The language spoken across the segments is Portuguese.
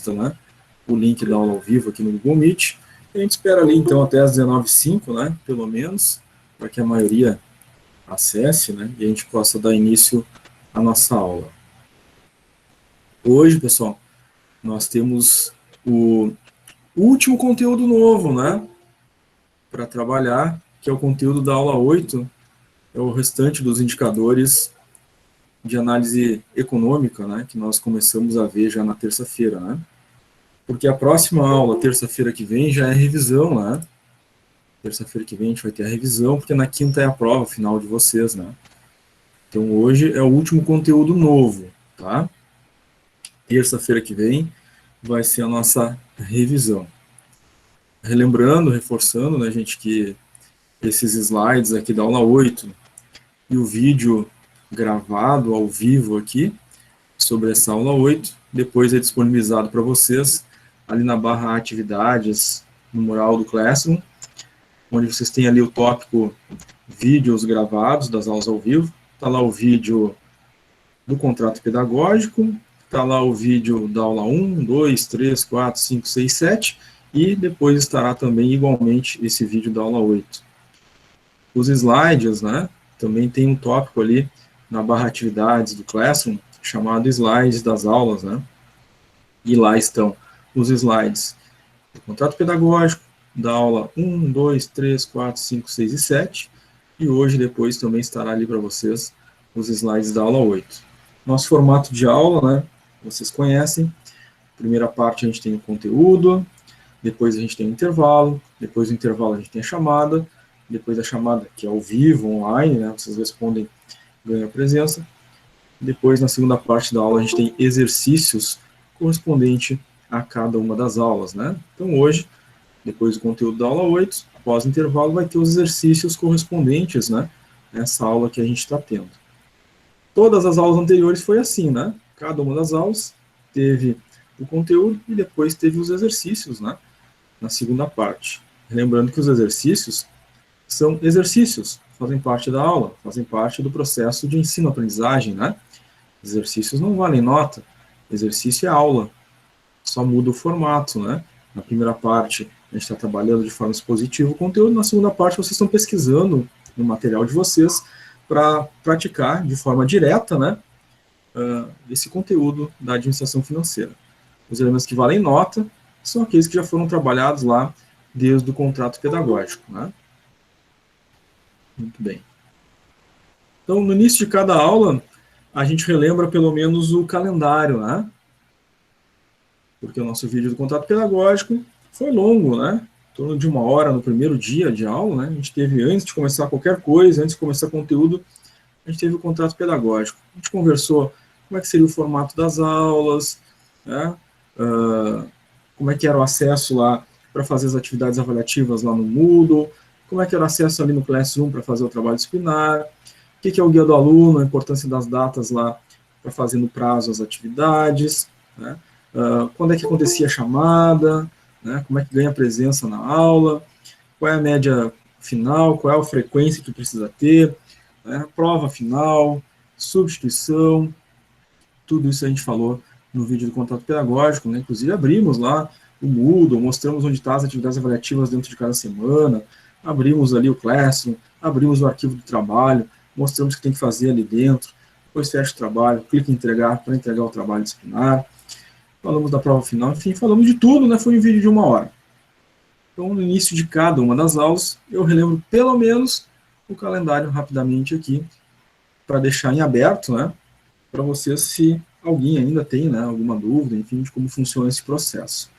posta, né, o link da aula ao vivo aqui no Google Meet. A gente espera ali, então, até às 19h05, né, pelo menos, para que a maioria acesse, né, e a gente possa dar início à nossa aula. Hoje, pessoal, nós temos o último conteúdo novo, né, para trabalhar, que é o conteúdo da aula 8, é o restante dos indicadores de análise econômica, né, que nós começamos a ver já na terça-feira, né, porque a próxima aula, terça-feira que vem, já é revisão, né, terça-feira que vem a gente vai ter a revisão, porque na quinta é a prova final de vocês, né, então hoje é o último conteúdo novo, tá, terça-feira que vem vai ser a nossa revisão. Relembrando, reforçando, né, gente, que esses slides aqui da aula 8 e o vídeo gravado ao vivo aqui sobre essa aula 8, depois é disponibilizado para vocês ali na barra atividades no mural do Classroom, onde vocês têm ali o tópico vídeos gravados das aulas ao vivo, está lá o vídeo do contrato pedagógico, está lá o vídeo da aula 1, 2, 3, 4, 5, 6, 7, e depois estará também igualmente esse vídeo da aula 8. Os slides, né, também tem um tópico ali na barra atividades do Classroom, chamado slides das aulas, né, e lá estão os slides do contrato pedagógico, da aula 1, 2, 3, 4, 5, 6 e 7, e hoje depois também estará ali para vocês os slides da aula 8. Nosso formato de aula, né, vocês conhecem, primeira parte a gente tem o conteúdo, depois a gente tem o intervalo, depois do intervalo a gente tem a chamada, depois da chamada, que é ao vivo, online, né, vocês respondem, ganham presença, depois na segunda parte da aula a gente tem exercícios correspondente a cada uma das aulas, né, então hoje, depois do conteúdo da aula 8, após o intervalo vai ter os exercícios correspondentes, né, nessa aula que a gente está tendo. Todas as aulas anteriores foi assim, né, cada uma das aulas teve o conteúdo e depois teve os exercícios, né, na segunda parte. Lembrando que os exercícios são exercícios, fazem parte da aula, fazem parte do processo de ensino-aprendizagem, né? Exercícios não valem nota, exercício é aula, só muda o formato, né? Na primeira parte a gente está trabalhando de forma expositiva o conteúdo, na segunda parte vocês estão pesquisando no material de vocês para praticar de forma direta, né, esse conteúdo da administração financeira. Os elementos que valem nota são aqueles que já foram trabalhados lá desde o contrato pedagógico, né? Muito bem. Então, no início de cada aula, a gente relembra pelo menos o calendário, né? Porque o nosso vídeo do contrato pedagógico foi longo, né? Em torno de 1 hora no primeiro dia de aula, né? A gente teve, antes de começar qualquer coisa, antes de começar conteúdo, a gente teve o contrato pedagógico. A gente conversou como é que seria o formato das aulas, né? Como é que era o acesso lá para fazer as atividades avaliativas lá no Moodle, como é que era o acesso ali no Classroom para fazer o trabalho disciplinar, o que é o guia do aluno, a importância das datas lá para fazer no prazo as atividades, né? Quando é que acontecia a chamada, né? Como é que ganha presença na aula, qual é a média final, qual é a frequência que precisa ter, né? Prova final, substituição, tudo isso a gente falou no vídeo do contrato pedagógico, né? Inclusive abrimos lá o Moodle, mostramos onde estão as atividades avaliativas dentro de cada semana, abrimos ali o Classroom, abrimos o arquivo do trabalho, mostramos o que tem que fazer ali dentro, depois fecha o trabalho, clica em entregar para entregar o trabalho disciplinar, falamos da prova final, enfim, falamos de tudo, né? Foi um vídeo de 1 hora. Então, no início de cada uma das aulas, eu relembro pelo menos o calendário rapidamente aqui, para deixar em aberto, né? Para vocês, se alguém ainda tem, né, alguma dúvida, enfim, de como funciona esse processo.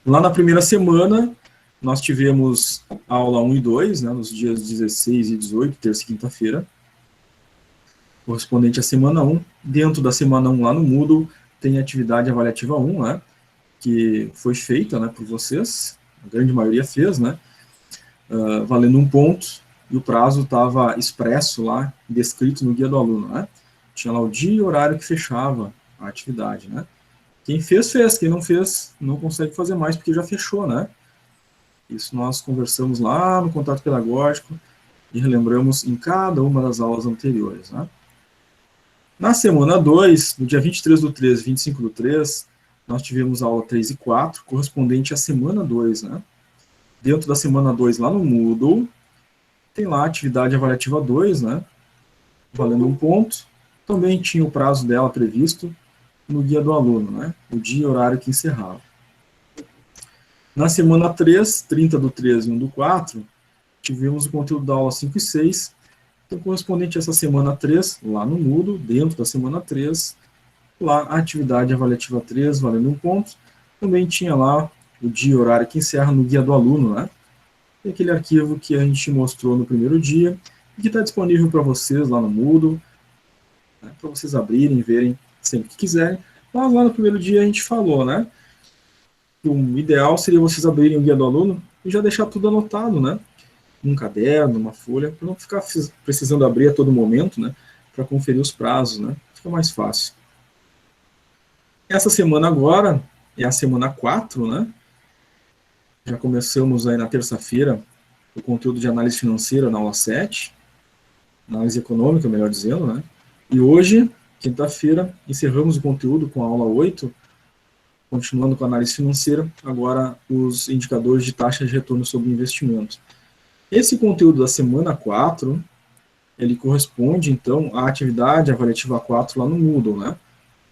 Lá na primeira semana, nós tivemos a aula 1 e 2, né, nos dias 16 e 18, terça e quinta-feira, correspondente à semana 1. Dentro da semana 1, lá no Moodle, tem a atividade avaliativa 1, né, que foi feita, né, por vocês, a grande maioria fez, né, valendo 1 ponto, e o prazo estava expresso lá, descrito no guia do aluno, né. Tinha lá o dia e horário que fechava a atividade, né. Quem fez, fez. Quem não fez, não consegue fazer mais, porque já fechou, né. Isso nós conversamos lá no contrato pedagógico e relembramos em cada uma das aulas anteriores, né. Na semana 2, no dia 23/3 e 25/3, nós tivemos aula 3 e 4, correspondente à semana 2, né? Dentro da semana 2, lá no Moodle, tem lá a atividade avaliativa 2, né? Valendo 1 ponto. Também tinha o prazo dela previsto no guia do aluno, né? O dia e horário que encerrava. Na semana 3, 30/3 e 1/4, tivemos o conteúdo da aula 5 e 6, então correspondente a essa semana 3, lá no Moodle, dentro da semana 3, lá a atividade avaliativa 3, valendo 1 ponto. Também tinha lá o dia e horário que encerra no guia do aluno, né? Tem aquele arquivo que a gente mostrou no primeiro dia, e que está disponível para vocês lá no Moodle, né, para vocês abrirem, verem sempre que quiserem. Mas lá no primeiro dia a gente falou, né? Que o ideal seria vocês abrirem o guia do aluno e já deixar tudo anotado, né? Um caderno, uma folha, para não ficar precisando abrir a todo momento, né? Para conferir os prazos, né? Fica mais fácil. Essa semana agora é a semana 4, né? Já começamos aí na terça-feira o conteúdo de análise financeira na aula 7, análise econômica, melhor dizendo, né? E hoje, quinta-feira, encerramos o conteúdo com a aula 8, continuando com a análise financeira, agora os indicadores de taxa de retorno sobre investimento. Esse conteúdo da semana 4, ele corresponde, então, à atividade avaliativa 4 lá no Moodle, né?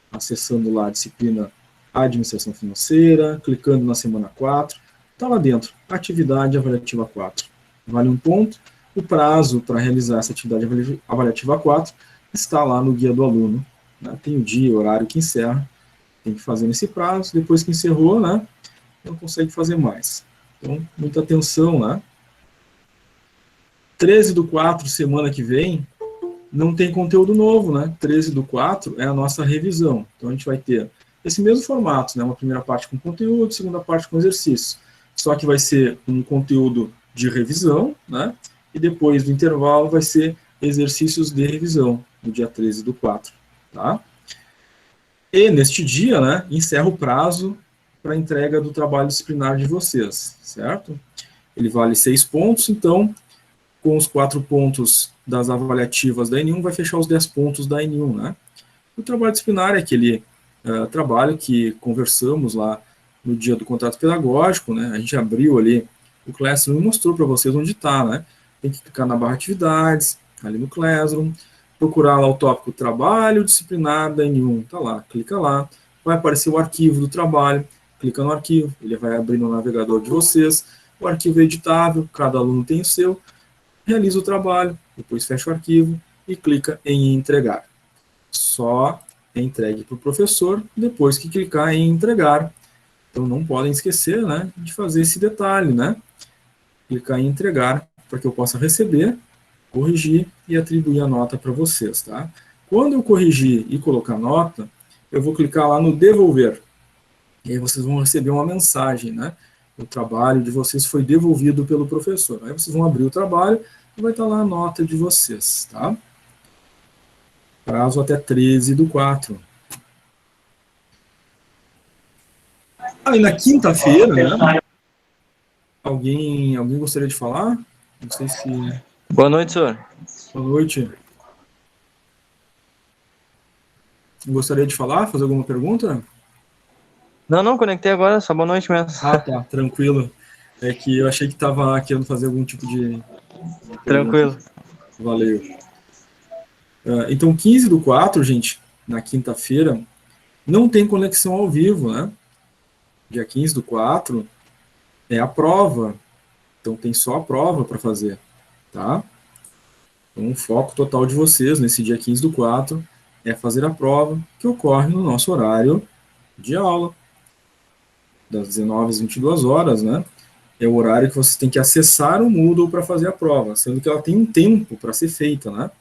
Acessando lá a disciplina Administração Financeira, clicando na semana 4, está lá dentro, atividade avaliativa 4. Vale 1 ponto. O prazo para realizar essa atividade avaliativa 4 está lá no guia do aluno, né? Tem o dia e o horário que encerra, tem que fazer nesse prazo, depois que encerrou, né? Não consegue fazer mais. Então, muita atenção, né? 13/4, semana que vem, não tem conteúdo novo, né? 13/4 é a nossa revisão. Então, a gente vai ter esse mesmo formato, né? Uma primeira parte com conteúdo, segunda parte com exercício. Só que vai ser um conteúdo de revisão, né? E depois do intervalo vai ser exercícios de revisão, no dia 13/4, tá? E neste dia, né, encerra o prazo para entrega do trabalho disciplinar de vocês, certo? Ele vale 6 pontos, então, com os 4 pontos das avaliativas da N1, vai fechar os 10 pontos da N1, né? O trabalho disciplinar é aquele trabalho que conversamos lá no dia do contrato pedagógico, né? A gente abriu ali o Classroom e mostrou para vocês onde está, né? Tem que clicar na barra atividades, ali no Classroom, procurar lá o tópico trabalho disciplinar da N1, tá lá, clica lá, vai aparecer o arquivo do trabalho, clica no arquivo, ele vai abrir no navegador de vocês, o arquivo é editável, cada aluno tem o seu, realiza o trabalho, depois fecha o arquivo e clica em entregar. Só é entregue para o professor depois que clicar em entregar. Então não podem esquecer, né, de fazer esse detalhe, né? Clicar em entregar para que eu possa receber, corrigir e atribuir a nota para vocês, tá? Quando eu corrigir e colocar nota, eu vou clicar lá no devolver. E aí vocês vão receber uma mensagem, né? O trabalho de vocês foi devolvido pelo professor. Aí vocês vão abrir o trabalho e vai estar lá a nota de vocês, tá? Prazo até 13/4. Aí na quinta-feira, né? Alguém gostaria de falar? Não sei se... Boa noite, senhor. Boa noite. Gostaria de falar? Fazer alguma pergunta? Não, conectei agora, só boa noite mesmo. Ah, tá, tranquilo. É que eu achei que estava querendo fazer algum tipo de Tranquilo. Valeu. Então, 15/4, gente, na quinta-feira, não tem conexão ao vivo, né? Dia 15/4 é a prova. Então, tem só a prova para fazer, tá? Então, o foco total de vocês nesse dia 15/4 é fazer a prova, que ocorre no nosso horário de aula, das 19 às 22 horas, né? É o horário que vocês têm que acessar o Moodle para fazer a prova, sendo que ela tem um tempo para ser feita, né?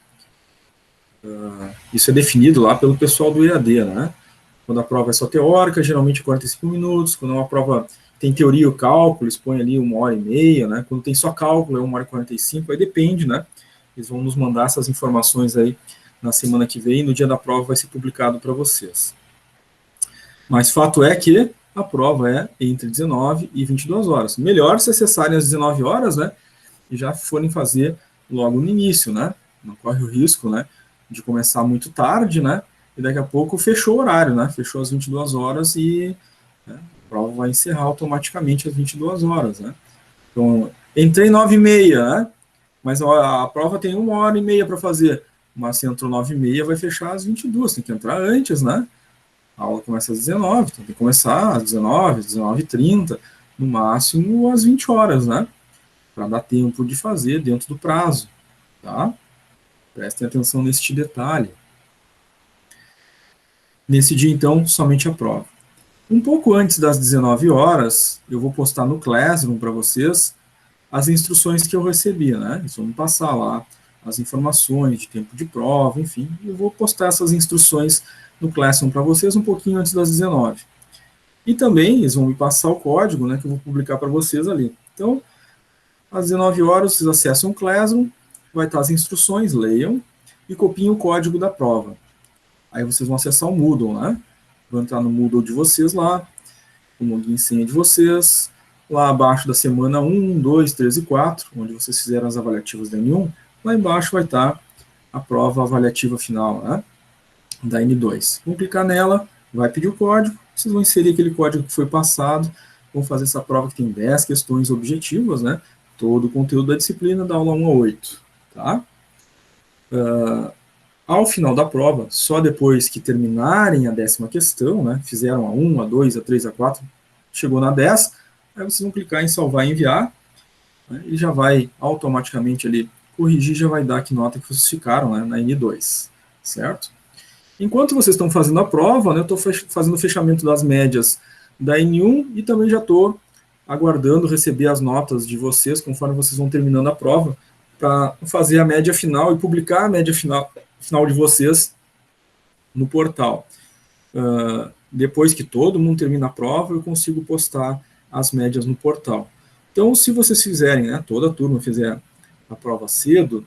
Isso é definido lá pelo pessoal do EAD, né? Quando a prova é só teórica, geralmente 45 minutos. Quando é uma prova tem teoria ou cálculo, eles põem ali 1h30, né? Quando tem só cálculo, é 1h45, aí depende, né? Eles vão nos mandar essas informações aí na semana que vem, no dia da prova vai ser publicado para vocês. Mas fato é que a prova é entre 19 e 22 horas. Melhor se acessarem às 19 horas, né? E já forem fazer logo no início, né? Não corre o risco, né? De começar muito tarde, né? e daqui a pouco fechou o horário, né? Fechou às 22 horas e, né, a prova vai encerrar automaticamente às 22 horas, né? Então, entrei 9h30, né? Mas a prova tem 1h30 para fazer, mas se entrou 9h30, vai fechar às 22, tem que entrar antes, né? A aula começa às 19, então tem que começar às 19, 19h30, no máximo às 20 horas, né? Para dar tempo de fazer dentro do prazo, tá? Prestem atenção neste detalhe. Nesse dia, então, somente a prova. Um pouco antes das 19 horas, eu vou postar no Classroom para vocês as instruções que eu recebi, né? Eles vão me passar lá as informações de tempo de prova, enfim, eu vou postar essas instruções no Classroom para vocês um pouquinho antes das 19. E também eles vão me passar o código, né, que eu vou publicar para vocês ali. Então, às 19 horas, vocês acessam o Classroom, vai estar as instruções, leiam e copiem o código da prova. Aí vocês vão acessar o Moodle, né? Vão entrar no Moodle de vocês lá, o login e senha de vocês, lá abaixo da semana 1, 2, 3 e 4, onde vocês fizeram as avaliativas da N1, lá embaixo vai estar a prova avaliativa final, né, da N2. Vão clicar nela, vai pedir o código, vocês vão inserir aquele código que foi passado, vão fazer essa prova que tem 10 questões objetivas, né, todo o conteúdo da disciplina da aula 1 a 8, tá? Ao final da prova, só depois que terminarem a 10ª questão, né, fizeram a 1, a 2, a 3, a 4, chegou na 10, aí vocês vão clicar em salvar e enviar, né, e já vai automaticamente ali corrigir, já vai dar que nota que vocês ficaram, né, na N2, certo? Enquanto vocês estão fazendo a prova, né, eu estou fazendo o fechamento das médias da N1 e também já estou aguardando receber as notas de vocês, conforme vocês vão terminando a prova, para fazer a média final e publicar a média final de vocês no portal. Depois que todo mundo termina a prova, eu consigo postar as médias no portal. Então, se vocês fizerem, né, toda a turma fizer a prova cedo,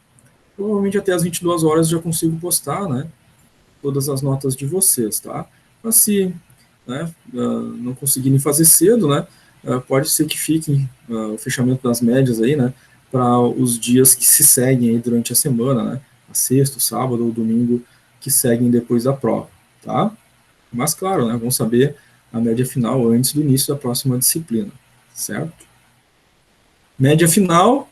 provavelmente até as 22 horas já consigo postar, né, todas as notas de vocês, tá? Mas se, né, não conseguirem fazer cedo, né, pode ser que fique o fechamento das médias aí, né, para os dias que se seguem aí durante a semana, né, a sexta, sábado ou domingo que seguem depois da prova, tá? Mas, claro, né, vamos saber a média final antes do início da próxima disciplina, certo? Média final,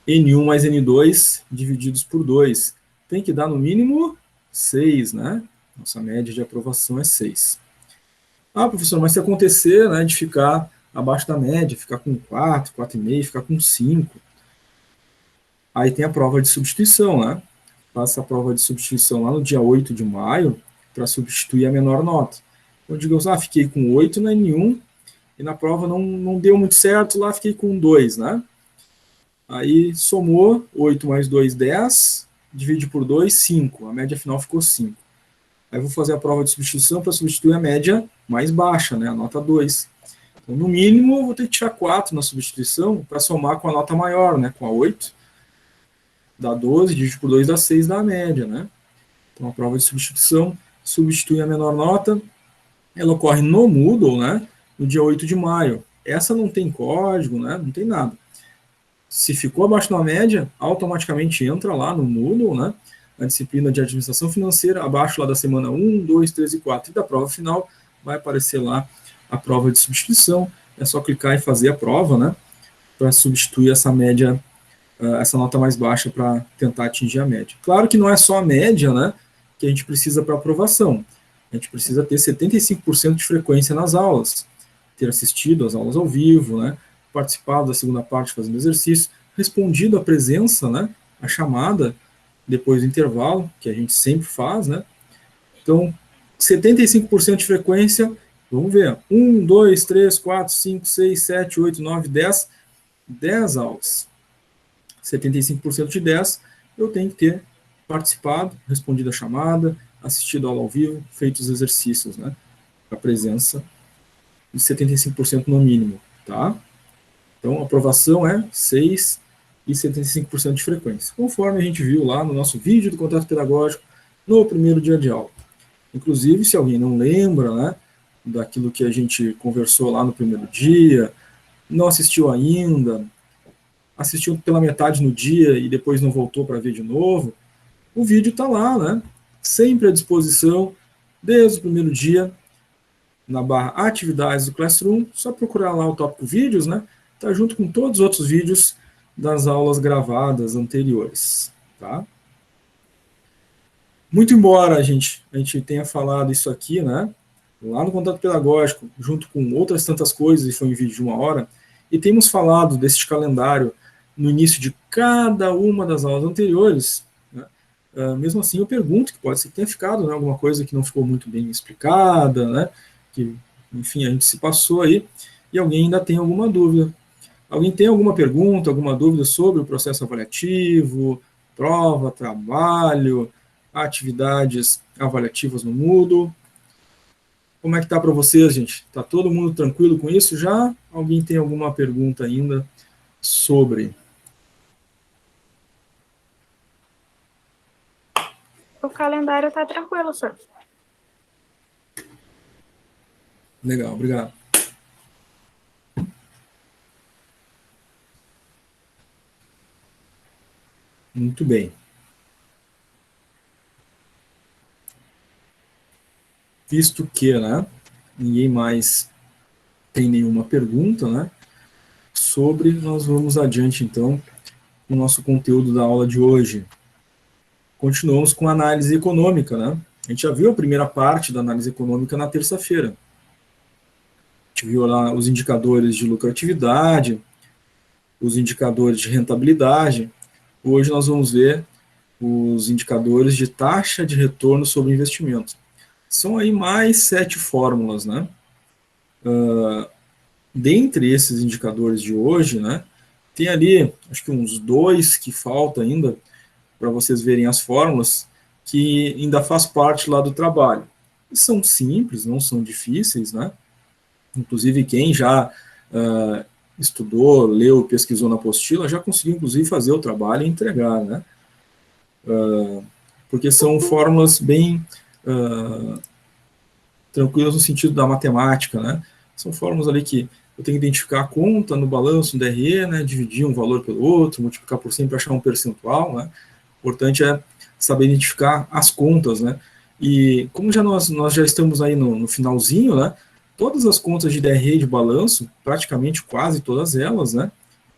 N1 mais N2 divididos por 2. Tem que dar no mínimo 6, né? Nossa média de aprovação é 6. Ah, professor, mas se acontecer, né, de ficar abaixo da média, ficar com 4, 4,5, ficar com 5, aí tem a prova de substituição, né? Faça a prova de substituição lá no dia 8 de maio para substituir a menor nota. Então, digamos, fiquei com 8 na N1 e na prova não deu muito certo, lá fiquei com 2, né? Aí somou 8 mais 2, 10, divide por 2, 5. A média final ficou 5. Aí vou fazer a prova de substituição para substituir a média mais baixa, né, a nota 2. Então, no mínimo, eu vou ter que tirar 4 na substituição para somar com a nota maior, né, com a 8. Dá 12, divide por 2 dá 6, dá a média, né? Então, a prova de substituição substitui a menor nota. Ela ocorre no Moodle, né, no dia 8 de maio. Essa não tem código, né, não tem nada. Se ficou abaixo da média, automaticamente entra lá no Moodle, né, a disciplina de administração financeira, abaixo lá da semana 1, 2, 3 e 4 e da prova final, vai aparecer lá a prova de substituição. É só clicar e fazer a prova, né, para substituir essa média, essa nota mais baixa para tentar atingir a média. Claro que não é só a média, né, que a gente precisa para aprovação. A gente precisa ter 75% de frequência nas aulas, ter assistido às aulas ao vivo, né, participado da segunda parte fazendo exercício, respondido à presença, né, a chamada depois do intervalo, que a gente sempre faz, né. Então, 75% de frequência, vamos ver, 1, 2, 3, 4, 5, 6, 7, 8, 9, 10, 10 aulas. 75% de 10, eu tenho que ter participado, respondido a chamada, assistido a aula ao vivo, feito os exercícios, né, a presença de 75% no mínimo, tá? Então, a aprovação é 6 e 75% de frequência, conforme a gente viu lá no nosso vídeo do contato pedagógico no primeiro dia de aula. Inclusive, se alguém não lembra, né, daquilo que a gente conversou lá no primeiro dia, não assistiu ainda, assistiu pela metade no dia e depois não voltou para ver de novo, o vídeo está lá, né, sempre à disposição desde o primeiro dia, na barra atividades do Classroom, só procurar lá o tópico vídeos, né? Tá junto com todos os outros vídeos das aulas gravadas anteriores, tá? Muito embora a gente tenha falado isso aqui, né? Lá no contato pedagógico, junto com outras tantas coisas, e foi em vídeo de 1 hora, e temos falado deste calendário no início de cada uma das aulas anteriores, né? Mesmo assim eu pergunto, que pode ser que tenha ficado, né, alguma coisa que não ficou muito bem explicada, né, que, enfim, a gente se passou aí, e alguém ainda tem alguma dúvida. Alguém tem alguma pergunta, alguma dúvida sobre o processo avaliativo, prova, trabalho, atividades avaliativas no Moodle? Como é que tá para vocês, gente? Tá todo mundo tranquilo com isso já? Alguém tem alguma pergunta ainda sobre? O calendário tá tranquilo, senhor. Legal, obrigado. Muito bem. Visto que, né, ninguém mais tem nenhuma pergunta, né, sobre, nós vamos adiante, então, com o nosso conteúdo da aula de hoje. Continuamos com a análise econômica, né? A gente já viu a primeira parte da análise econômica na terça-feira. A gente viu lá os indicadores de lucratividade, os indicadores de rentabilidade. Hoje nós vamos ver os indicadores de taxa de retorno sobre investimento. São aí mais 7 fórmulas, né? Dentre esses indicadores de hoje, né, tem ali, acho que uns 2 que falta ainda, para vocês verem as fórmulas, que ainda faz parte lá do trabalho. E são simples, não são difíceis, né? Inclusive, quem já estudou, leu, pesquisou na apostila, já conseguiu, inclusive, fazer o trabalho e entregar, né? Porque são fórmulas bem tranquilas no sentido da matemática, né? São fórmulas ali que eu tenho que identificar a conta no balanço, no DRE, né? Dividir um valor pelo outro, multiplicar por 100 para achar um percentual, né? O importante é saber identificar as contas, né? E como nós já estamos aí no finalzinho, né? Todas as contas de DRE e de balanço, praticamente quase todas elas, né?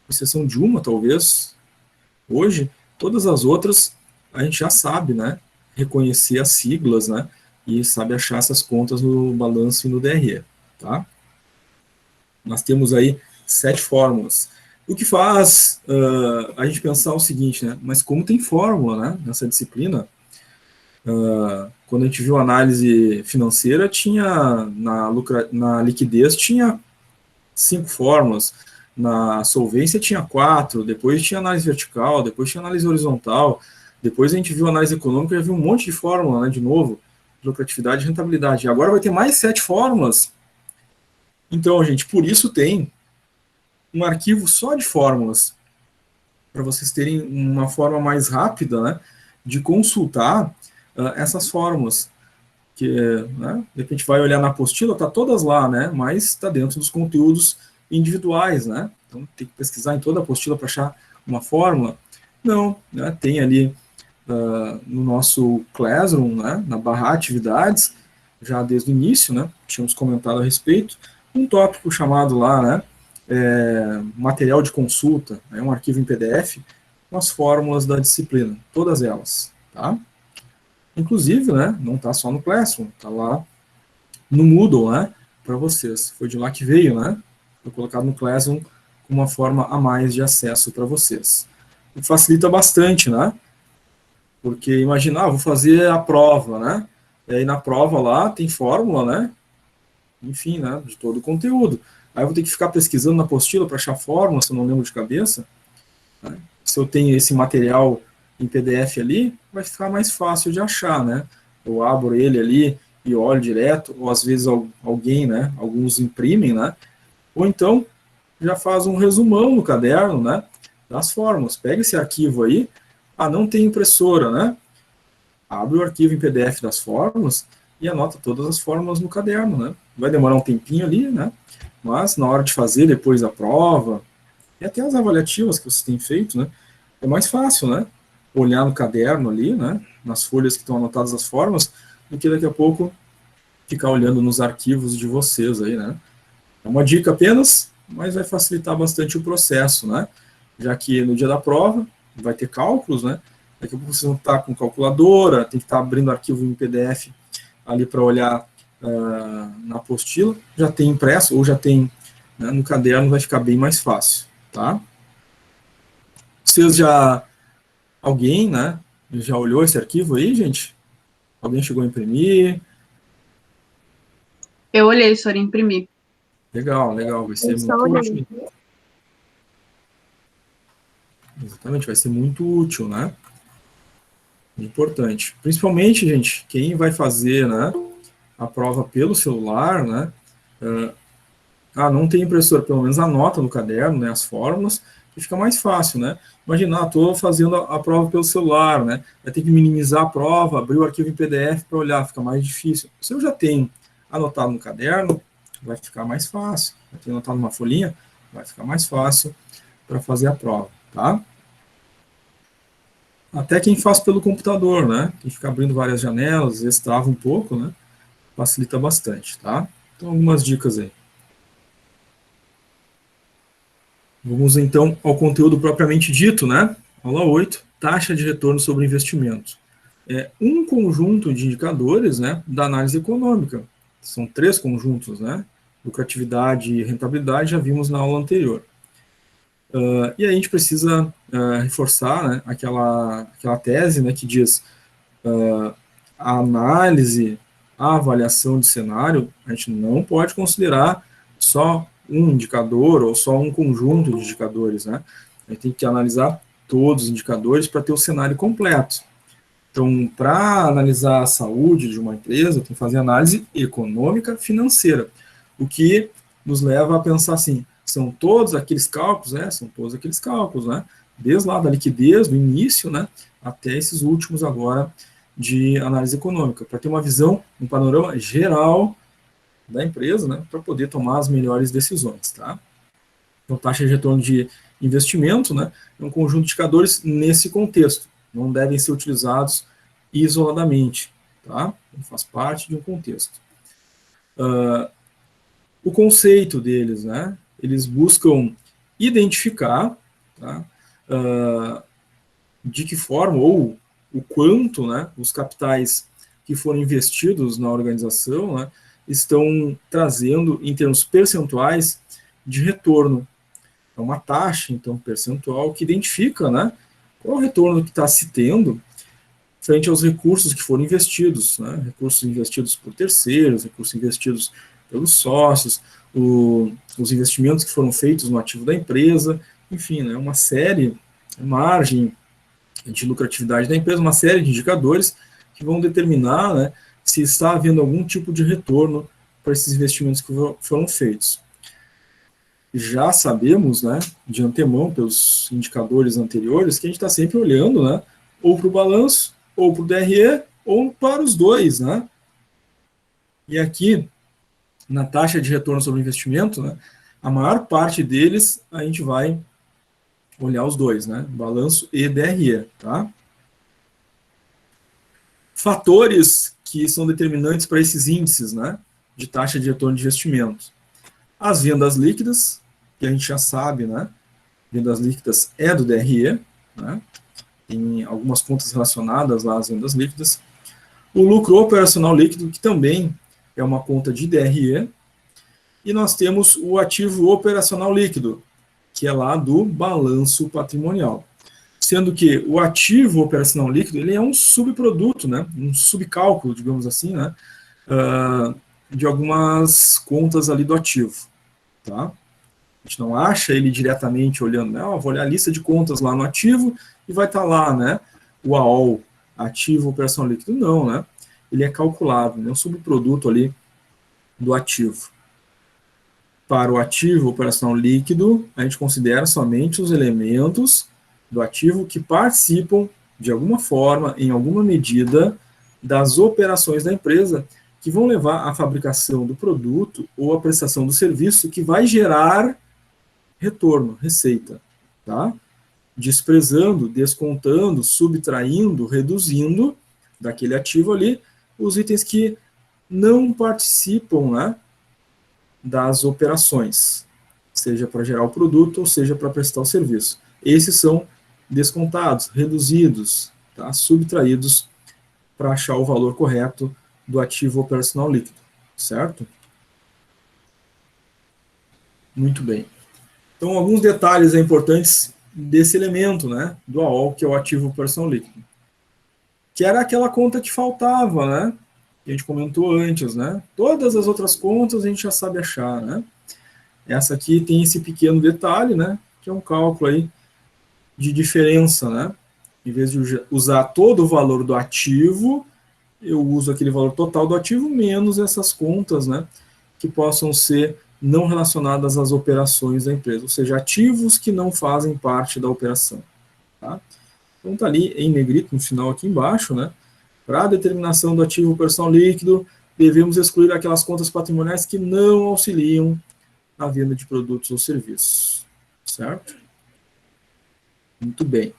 Com exceção de uma, talvez, hoje, todas as outras a gente já sabe, né? Reconhecer as siglas, né? E sabe achar essas contas no balanço e no DRE, tá? Nós temos aí 7 fórmulas. O que faz a gente pensar o seguinte, né? Mas como tem fórmula, né? Nessa disciplina, quando a gente viu análise financeira, tinha na liquidez tinha 5 fórmulas, na solvência tinha 4, depois tinha análise vertical, depois tinha análise horizontal, depois a gente viu análise econômica e já viu um monte de fórmula, né? De novo, lucratividade e rentabilidade. E agora vai ter mais 7 fórmulas. Então, gente, por isso tem um arquivo só de fórmulas, para vocês terem uma forma mais rápida, né, de consultar essas fórmulas, que, né, de repente vai olhar na apostila, tá todas lá, né, mas está dentro dos conteúdos individuais, né, então tem que pesquisar em toda a apostila para achar uma fórmula. Não, né, tem ali no nosso Classroom, né, na barra atividades, já desde o início, né, tínhamos comentado a respeito, um tópico chamado lá, né, material de consulta, né, um arquivo em PDF, com as fórmulas da disciplina, todas elas, tá? Inclusive, né, não está só no Classroom, está lá no Moodle, né, para vocês. Foi de lá que veio, né? Foi colocado no Classroom com uma forma a mais de acesso para vocês. E facilita bastante, né? Porque imaginar, vou fazer a prova, né? E aí na prova lá tem fórmula, né? Enfim, né, de todo o conteúdo. Aí eu vou ter que ficar pesquisando na apostila para achar fórmula, se eu não lembro de cabeça. Né? Se eu tenho esse material em PDF ali, vai ficar mais fácil de achar, né? Eu abro ele ali e olho direto, ou às vezes alguém, né, alguns imprimem, né? Ou então já faz um resumão no caderno, né, das fórmulas. Pega esse arquivo aí, não tem impressora, né? Abre o arquivo em PDF das fórmulas e anota todas as fórmulas no caderno, né? Vai demorar um tempinho ali, né? Mas na hora de fazer depois a prova, e até as avaliativas que vocês têm feito, né? É mais fácil, né? Olhar no caderno ali, né? Nas folhas que estão anotadas as fórmulas, do que daqui a pouco ficar olhando nos arquivos de vocês aí, né? É uma dica apenas, mas vai facilitar bastante o processo, né? Já que no dia da prova vai ter cálculos, né? Daqui a pouco vocês vão estar com calculadora, tem que estar abrindo arquivo em PDF ali para olhar na apostila, já tem impresso ou já tem, né, no caderno, vai ficar bem mais fácil, tá? Alguém, né, já olhou esse arquivo aí, gente? Alguém chegou a imprimir? Eu olhei, senhor, imprimi. Legal, legal, vai ser Eu só muito olhei. útil. Exatamente, vai ser muito útil, né? Importante. Principalmente, gente, quem vai fazer, né, a prova pelo celular, né? Não tem impressora, pelo menos anota no caderno, né, as fórmulas, que fica mais fácil, né? Imagina, estou fazendo a prova pelo celular, né? Vai ter que minimizar a prova, abrir o arquivo em PDF para olhar, fica mais difícil. Se eu já tenho anotado no caderno, vai ficar mais fácil. Eu tenho anotado numa folhinha, vai ficar mais fácil para fazer a prova, tá? Até quem faz pelo computador, né? Quem fica abrindo várias janelas, às vezes trava um pouco, né? Facilita bastante, tá? Então, algumas dicas aí. Vamos, então, ao conteúdo propriamente dito, né? Aula 8, taxa de retorno sobre investimento. É um conjunto de indicadores, né, da análise econômica. São 3 conjuntos, né? Lucratividade e rentabilidade, já vimos na aula anterior. E aí a gente precisa reforçar, né, aquela tese, né, que diz a análise, a avaliação de cenário, a gente não pode considerar só um indicador ou só um conjunto de indicadores, né? A gente tem que analisar todos os indicadores para ter o cenário completo. Então, para analisar a saúde de uma empresa, tem que fazer análise econômica financeira, o que nos leva a pensar assim, são todos aqueles cálculos, né? São todos aqueles cálculos, né? Desde lá da liquidez, do início, né? Até esses últimos agora de análise econômica, para ter uma visão, um panorama geral da empresa, né, para poder tomar as melhores decisões, tá? Então, taxa de retorno de investimento, né, é um conjunto de indicadores nesse contexto, não devem ser utilizados isoladamente, tá? Faz parte de um contexto. O conceito deles, né, eles buscam identificar, tá, de que forma ou o quanto, né, os capitais que foram investidos na organização, né, estão trazendo, em termos percentuais, de retorno. É uma taxa, então, percentual, que identifica, né, qual o retorno que está se tendo frente aos recursos que foram investidos, né, recursos investidos por terceiros, recursos investidos pelos sócios, os investimentos que foram feitos no ativo da empresa, enfim, né, uma série, margem de lucratividade da empresa, uma série de indicadores que vão determinar, né, se está havendo algum tipo de retorno para esses investimentos que foram feitos. Já sabemos, né, de antemão, pelos indicadores anteriores, que a gente está sempre olhando, né, ou para o balanço, ou para o DRE, ou para os dois, né. E aqui, na taxa de retorno sobre investimento, né, a maior parte deles a gente vai olhar os dois, né, balanço e DRE, tá. Fatores que são determinantes para esses índices, né, de taxa de retorno de investimento. As vendas líquidas, que a gente já sabe, né, vendas líquidas é do DRE, né, tem algumas contas relacionadas lá às vendas líquidas. O lucro operacional líquido, que também é uma conta de DRE. E nós temos o ativo operacional líquido, que é lá do balanço patrimonial. Sendo que o ativo operacional líquido, ele é um subproduto, né, um subcálculo, digamos assim, né, de algumas contas ali do ativo, tá? A gente não acha ele diretamente olhando, né, vou olhar a lista de contas lá no ativo e vai estar lá, né, o AOL, ativo operacional líquido, não, né, ele é calculado, né, um subproduto ali do ativo. Para o ativo operacional líquido, a gente considera somente os elementos do ativo que participam, de alguma forma, em alguma medida, das operações da empresa, que vão levar à fabricação do produto ou à prestação do serviço que vai gerar retorno, receita, tá? Desprezando, descontando, subtraindo, reduzindo daquele ativo ali os itens que não participam, né, das operações, seja para gerar o produto ou seja para prestar o serviço. Esses são descontados, reduzidos, tá, subtraídos para achar o valor correto do ativo operacional líquido, certo? Muito bem. Então, alguns detalhes importantes desse elemento, né, do AOL, que é o ativo operacional líquido, que era aquela conta que faltava, né, que a gente comentou antes, né, todas as outras contas a gente já sabe achar, né, essa aqui tem esse pequeno detalhe, né, que é um cálculo aí de diferença, né, em vez de usar todo o valor do ativo, eu uso aquele valor total do ativo menos essas contas, né, que possam ser não relacionadas às operações da empresa, ou seja, ativos que não fazem parte da operação. Tá? Então está ali em negrito no final aqui embaixo, né? Para a determinação do ativo operacional líquido, devemos excluir aquelas contas patrimoniais que não auxiliam na venda de produtos ou serviços. Certo? Muito bem.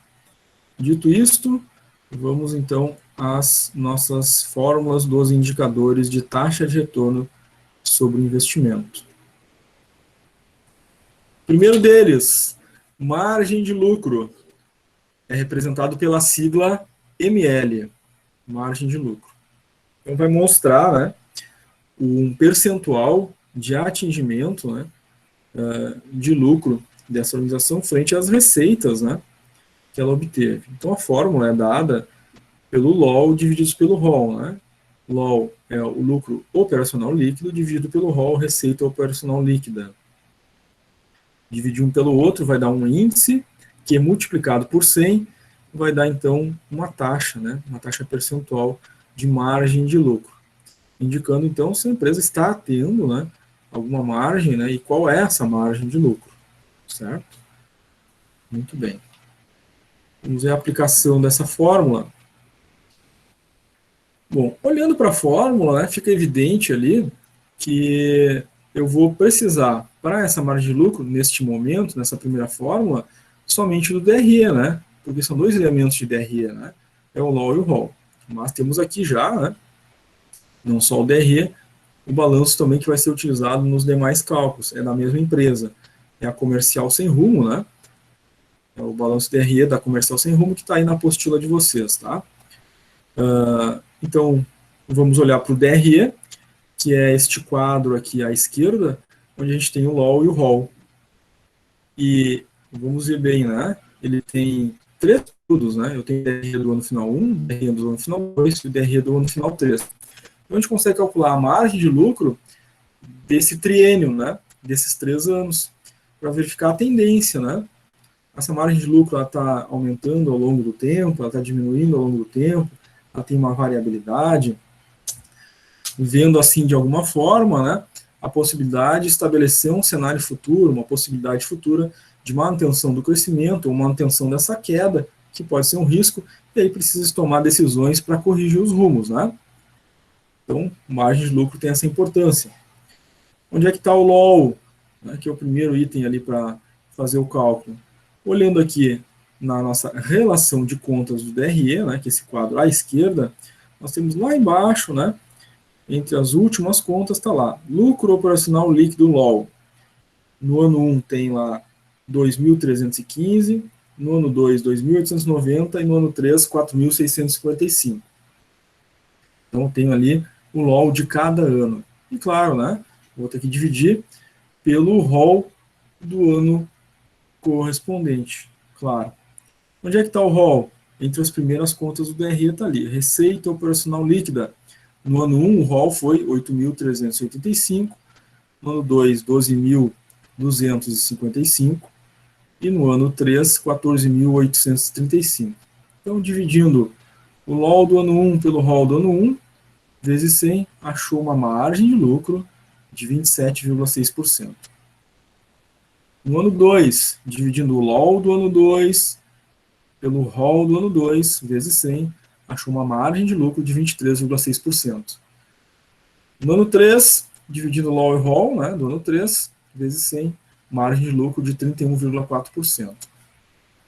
Dito isto, vamos então às nossas fórmulas dos indicadores de taxa de retorno sobre o investimento. Primeiro deles, margem de lucro, é representado pela sigla ML, margem de lucro. Então vai mostrar, né, um percentual de atingimento, né, de lucro dessa organização frente às receitas, né, que ela obteve. Então a fórmula é dada pelo LOL dividido pelo ROL, né? LOL é o lucro operacional líquido dividido pelo ROL, receita operacional líquida. Dividir um pelo outro vai dar um índice, que é multiplicado por 100, vai dar então uma taxa, né? Uma taxa percentual de margem de lucro. Indicando então se a empresa está tendo, né, alguma margem, né, e qual é essa margem de lucro. Certo? Muito bem. Vamos ver a aplicação dessa fórmula. Bom, olhando para a fórmula, né, fica evidente ali que eu vou precisar, para essa margem de lucro, neste momento, nessa primeira fórmula, somente do DRE, né? Porque são dois elementos de DRE, né? É o LOL e o ROL. Mas temos aqui já, né, não só o DRE, o balanço também que vai ser utilizado nos demais cálculos. É da mesma empresa. É a comercial sem rumo, né? É o balanço DRE da comercial sem rumo que está aí na apostila de vocês, tá? Então, vamos olhar para o DRE, que é este quadro aqui à esquerda, onde a gente tem o LOL e o ROL. E vamos ver bem, né? Ele tem três períodos, né? Eu tenho o DRE do ano final 1, o DRE do ano final 2 e o DRE do ano final 3. Então, a gente consegue calcular a margem de lucro desse triênio, né? Desses 3 anos, para verificar a tendência, né? Essa margem de lucro está aumentando ao longo do tempo, ela está diminuindo ao longo do tempo, ela tem uma variabilidade, vendo assim de alguma forma, né, a possibilidade de estabelecer um cenário futuro, uma possibilidade futura de manutenção do crescimento ou manutenção dessa queda, que pode ser um risco, e aí precisa tomar decisões para corrigir os rumos, né? Então, margem de lucro tem essa importância. Onde é que está o LOL, né, que é o primeiro item ali para fazer o cálculo? Olhando aqui na nossa relação de contas do DRE, né, que é esse quadro à esquerda, nós temos lá embaixo, né, entre as últimas contas, está lá, lucro operacional líquido LOL. No ano 1 tem lá 2.315, no ano 2, 2.890 e no ano 3, 4.655. Então, eu tenho ali o LOL de cada ano. E claro, né, vou ter que dividir pelo ROL do ano correspondente, claro. Onde é que está o ROL? Entre as primeiras contas do DRE está ali, receita operacional líquida. No ano 1, o ROL foi 8.385, no ano 2, 12.255, e no ano 3, 14.835. Então, dividindo o LOL do ano 1 pelo ROL do ano 1, vezes 100, achou uma margem de lucro de 27,6%. No ano 2, dividindo o LOL do ano 2 pelo ROL do ano 2, vezes 100, achou uma margem de lucro de 23,6%. No ano 3, dividindo LOL e ROL, né, do ano 3, vezes 100, margem de lucro de 31,4%.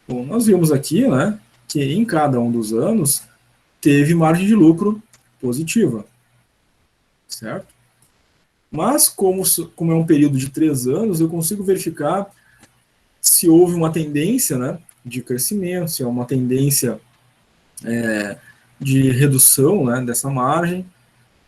Bom, nós vimos aqui, né, que em cada um dos anos teve margem de lucro positiva. certo? Mas, como é um período de 3 anos, eu consigo verificar se houve uma tendência, né, de crescimento, se é uma tendência de redução, né, dessa margem.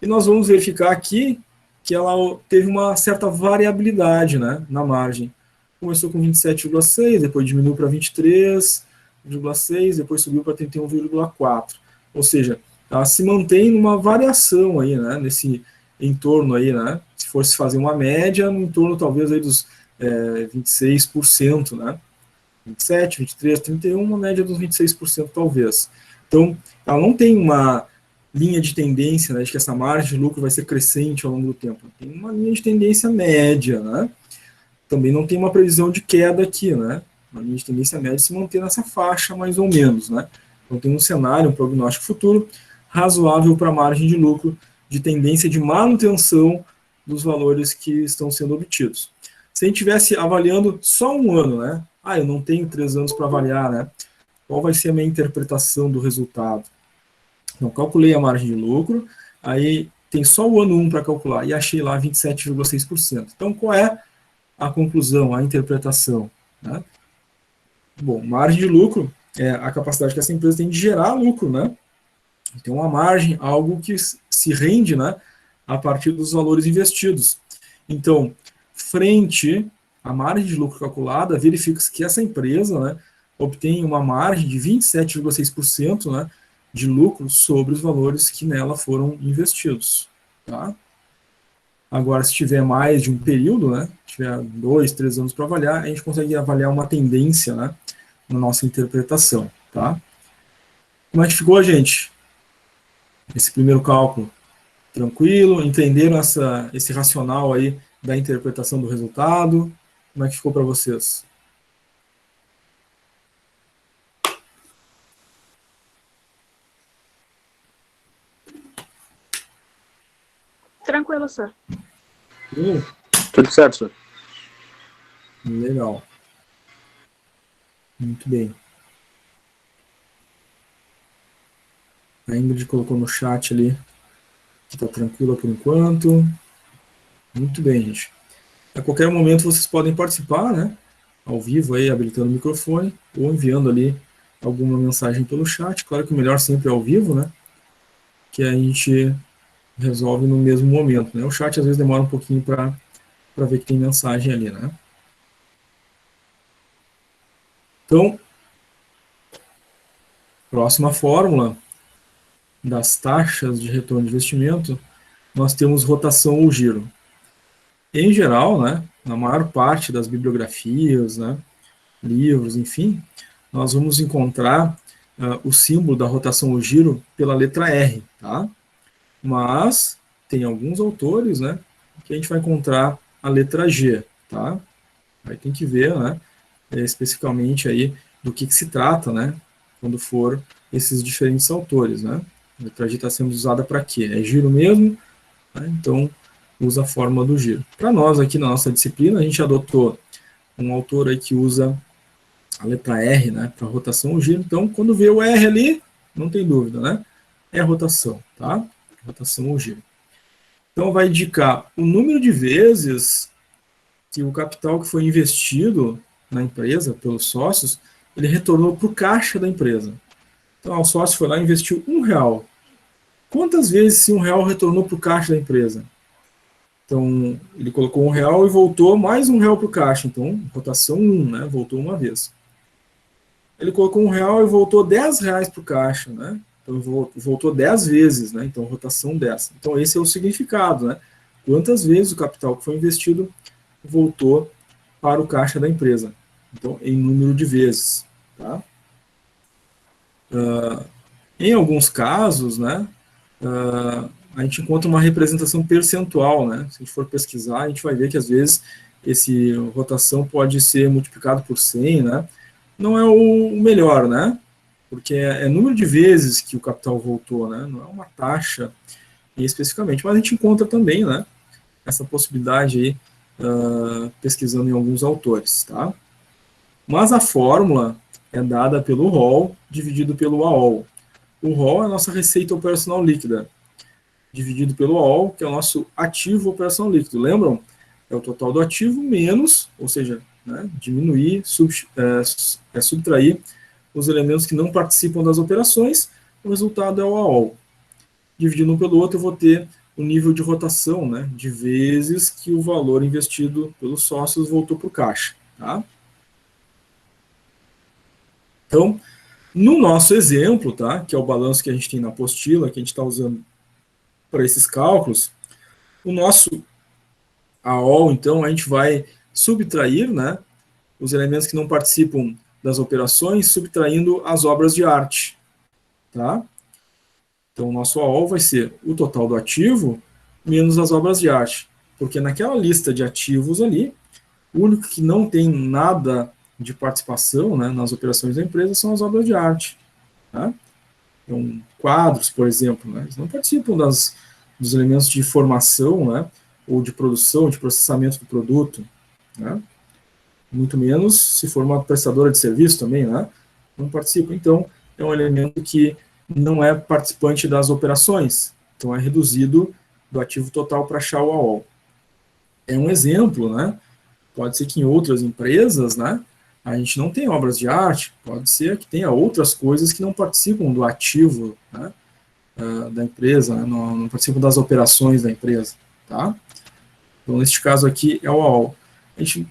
E nós vamos verificar aqui que ela teve uma certa variabilidade, né, na margem. Começou com 27,6, depois diminuiu para 23,6, depois subiu para 31,4. Ou seja, ela se mantém numa variação aí, né, nesse entorno aí, né, se fosse fazer uma média, no entorno talvez aí dos 26%, né, 27, 23, 31, uma média dos 26% talvez. Então, ela não tem uma linha de tendência, né, de que essa margem de lucro vai ser crescente ao longo do tempo. Tem uma linha de tendência média, né? Também não tem uma previsão de queda aqui, né? Uma linha de tendência média se manter nessa faixa, mais ou menos, né? Então tem um cenário, um prognóstico futuro razoável para a margem de lucro de tendência de manutenção dos valores que estão sendo obtidos. Se a gente estivesse avaliando só um ano, né? Eu não tenho 3 anos para avaliar, né? Qual vai ser a minha interpretação do resultado? Então, calculei a margem de lucro, aí tem só o ano 1 para calcular, e achei lá 27,6%. Então, qual é a conclusão, a interpretação? Né? Bom, margem de lucro é a capacidade que essa empresa tem de gerar lucro, né? Então, uma margem, algo que se rende, né, a partir dos valores investidos. Então, frente à margem de lucro calculada, verifica-se que essa empresa, né, obtém uma margem de 27,6%, né, de lucro sobre os valores que nela foram investidos. Tá? Agora, se tiver mais de um período, né, tiver 2, 3 anos para avaliar, a gente consegue avaliar uma tendência, né, na nossa interpretação. Tá? Como é que ficou, gente? Esse primeiro cálculo? Tranquilo? Entenderam esse racional aí da interpretação do resultado? Como é que ficou para vocês? Tranquilo, senhor. Tudo certo, senhor. Legal. Muito bem. A Ingrid colocou no chat ali que está tranquila por enquanto. Muito bem, gente. A qualquer momento vocês podem participar, né? Ao vivo aí, habilitando o microfone, ou enviando ali alguma mensagem pelo chat. Claro que o melhor sempre é ao vivo, né? Que a gente resolve no mesmo momento, né? O chat às vezes demora um pouquinho para ver que tem mensagem ali, né? Então, próxima fórmula das taxas de retorno de investimento, nós temos rotação ou giro. Em geral, né, na maior parte das bibliografias, né, livros, enfim, nós vamos encontrar o símbolo da rotação ou giro pela letra R, tá? Mas tem alguns autores, né, que a gente vai encontrar a letra G, tá? Aí tem que ver, né, especificamente aí do que se trata, né, quando for esses diferentes autores, né? A letra G está sendo usada para quê? É giro mesmo? Né? Então, usa a fórmula do giro. Para nós, aqui na nossa disciplina, a gente adotou um autor aí que usa a letra R, né, para rotação ou giro. Então, quando vê o R ali, não tem dúvida, né? É rotação, tá? Rotação ou giro. Então, vai indicar o número de vezes que o capital que foi investido na empresa, pelos sócios, ele retornou para o caixa da empresa. Então, o sócio foi lá e investiu R$1. Quantas vezes esse R$1 retornou para o caixa da empresa? Então, ele colocou R$1 e voltou mais R$1 para o caixa. Então, rotação 1, né? Voltou uma vez. Ele colocou R$1 e voltou R$10 para o caixa, né? Então, voltou 10 vezes, né? Então, rotação 10. Então, esse é o significado, né? Quantas vezes o capital que foi investido voltou para o caixa da empresa. Então, em número de vezes, tá? Em alguns casos, né, a gente encontra uma representação percentual, né? Se a gente for pesquisar, a gente vai ver que às vezes esse rotação pode ser multiplicado por 100, né? Não é o melhor, né? Porque é número de vezes que o capital voltou, né? Não é uma taxa especificamente, mas a gente encontra também, né, essa possibilidade aí, pesquisando em alguns autores, tá? Mas a fórmula é dada pelo ROL dividido pelo AOL. O ROL é a nossa receita operacional líquida. dividido pelo AOL, que é o nosso ativo operação líquido. Lembram? É o total do ativo menos, ou seja, né, diminuir, subtrair os elementos que não participam das operações, o resultado é o AOL. Dividindo um pelo outro, eu vou ter o nível de rotação, né, de vezes que o valor investido pelos sócios voltou para o caixa. Tá? Então, no nosso exemplo, tá, que é o balanço que a gente tem na apostila, que a gente está usando para esses cálculos, o nosso AOL, então, a gente vai subtrair, né, os elementos que não participam das operações, subtraindo as obras de arte. Tá? Então, o nosso AOL vai ser o total do ativo menos as obras de arte. Porque naquela lista de ativos ali, o único que não tem nada de participação, né, nas operações da empresa são as obras de arte. Tá? Então, quadros, por exemplo, né, eles não participam dos elementos de formação, né, ou de produção, de processamento do produto. Né? Muito menos se for uma prestadora de serviço também, né, não participa. Então, é um elemento que não é participante das operações, então é reduzido do ativo total para achar o AOL. É um exemplo, né? Pode ser que em outras empresas, né, a gente não tenha obras de arte, pode ser que tenha outras coisas que não participam do ativo, né, da empresa, né, não participam das operações da empresa, tá? Então, neste caso aqui, é o AOL. A gente,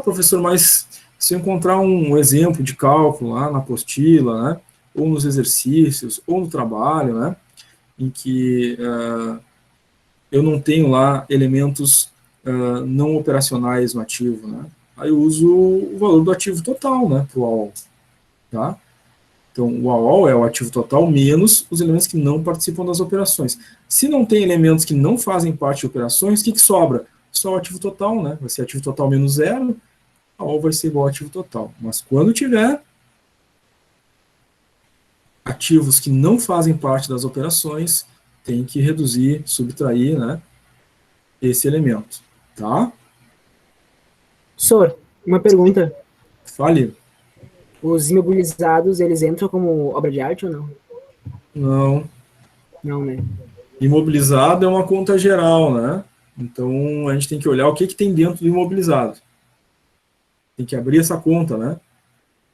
professor, mas se eu encontrar um exemplo de cálculo lá na apostila, né, ou nos exercícios, ou no trabalho, né, em que eu não tenho lá elementos não operacionais no ativo, né, aí eu uso o valor do ativo total, né, para o AOL, tá? Então, o AOL é o ativo total menos os elementos que não participam das operações. Se não tem elementos que não fazem parte de operações, o que sobra? Só o ativo total, né, vai ser ativo total menos zero, AOL vai ser igual ao ativo total. Mas quando tiver ativos que não fazem parte das operações, tem que reduzir, subtrair, né, esse elemento, tá? Professor, uma pergunta. Fale. Os imobilizados, eles entram como obra de arte ou não? Não. Não, né? Imobilizado é uma conta geral, né? Então, a gente tem que olhar o que tem dentro do imobilizado. Tem que abrir essa conta, né?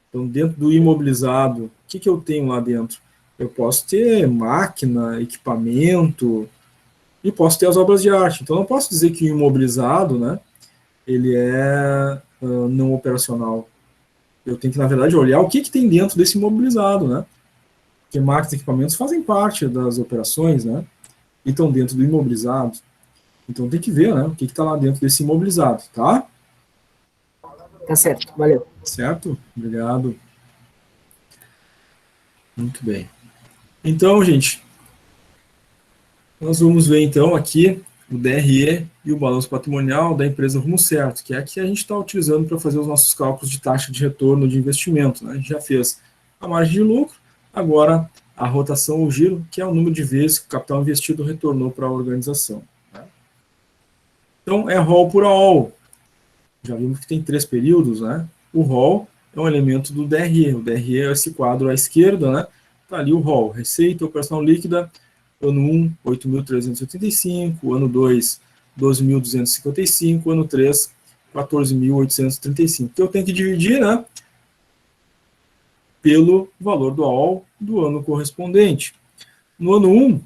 Então, dentro do imobilizado, o que eu tenho lá dentro? Eu posso ter máquina, equipamento, e posso ter as obras de arte. Então, eu não posso dizer que o imobilizado, né, ele é não operacional. Eu tenho que, na verdade, olhar o que tem dentro desse imobilizado, né? Porque máquinas e equipamentos fazem parte das operações, né? E estão dentro do imobilizado. Então, tem que ver, né, o que está lá dentro desse imobilizado, tá? Tá certo, valeu. Certo? Obrigado. Muito bem. Então, gente, nós vamos ver, então, aqui o DRE e o balanço patrimonial da empresa Rumo Certo, que é a que a gente está utilizando para fazer os nossos cálculos de taxa de retorno de investimento, né? A gente já fez a margem de lucro, agora a rotação ou giro, que é o número de vezes que o capital investido retornou para a organização. Né? Então, é ROL por AOL. Já vimos que tem 3 períodos, né? O ROL é um elemento do DRE. O DRE é esse quadro à esquerda, né? Está ali o ROL, receita operacional líquida, ano 1, 8.385, ano 2, 12.255, ano 3, 14.835. Que eu tenho que dividir, né, pelo valor do AOL do ano correspondente. No ano 1,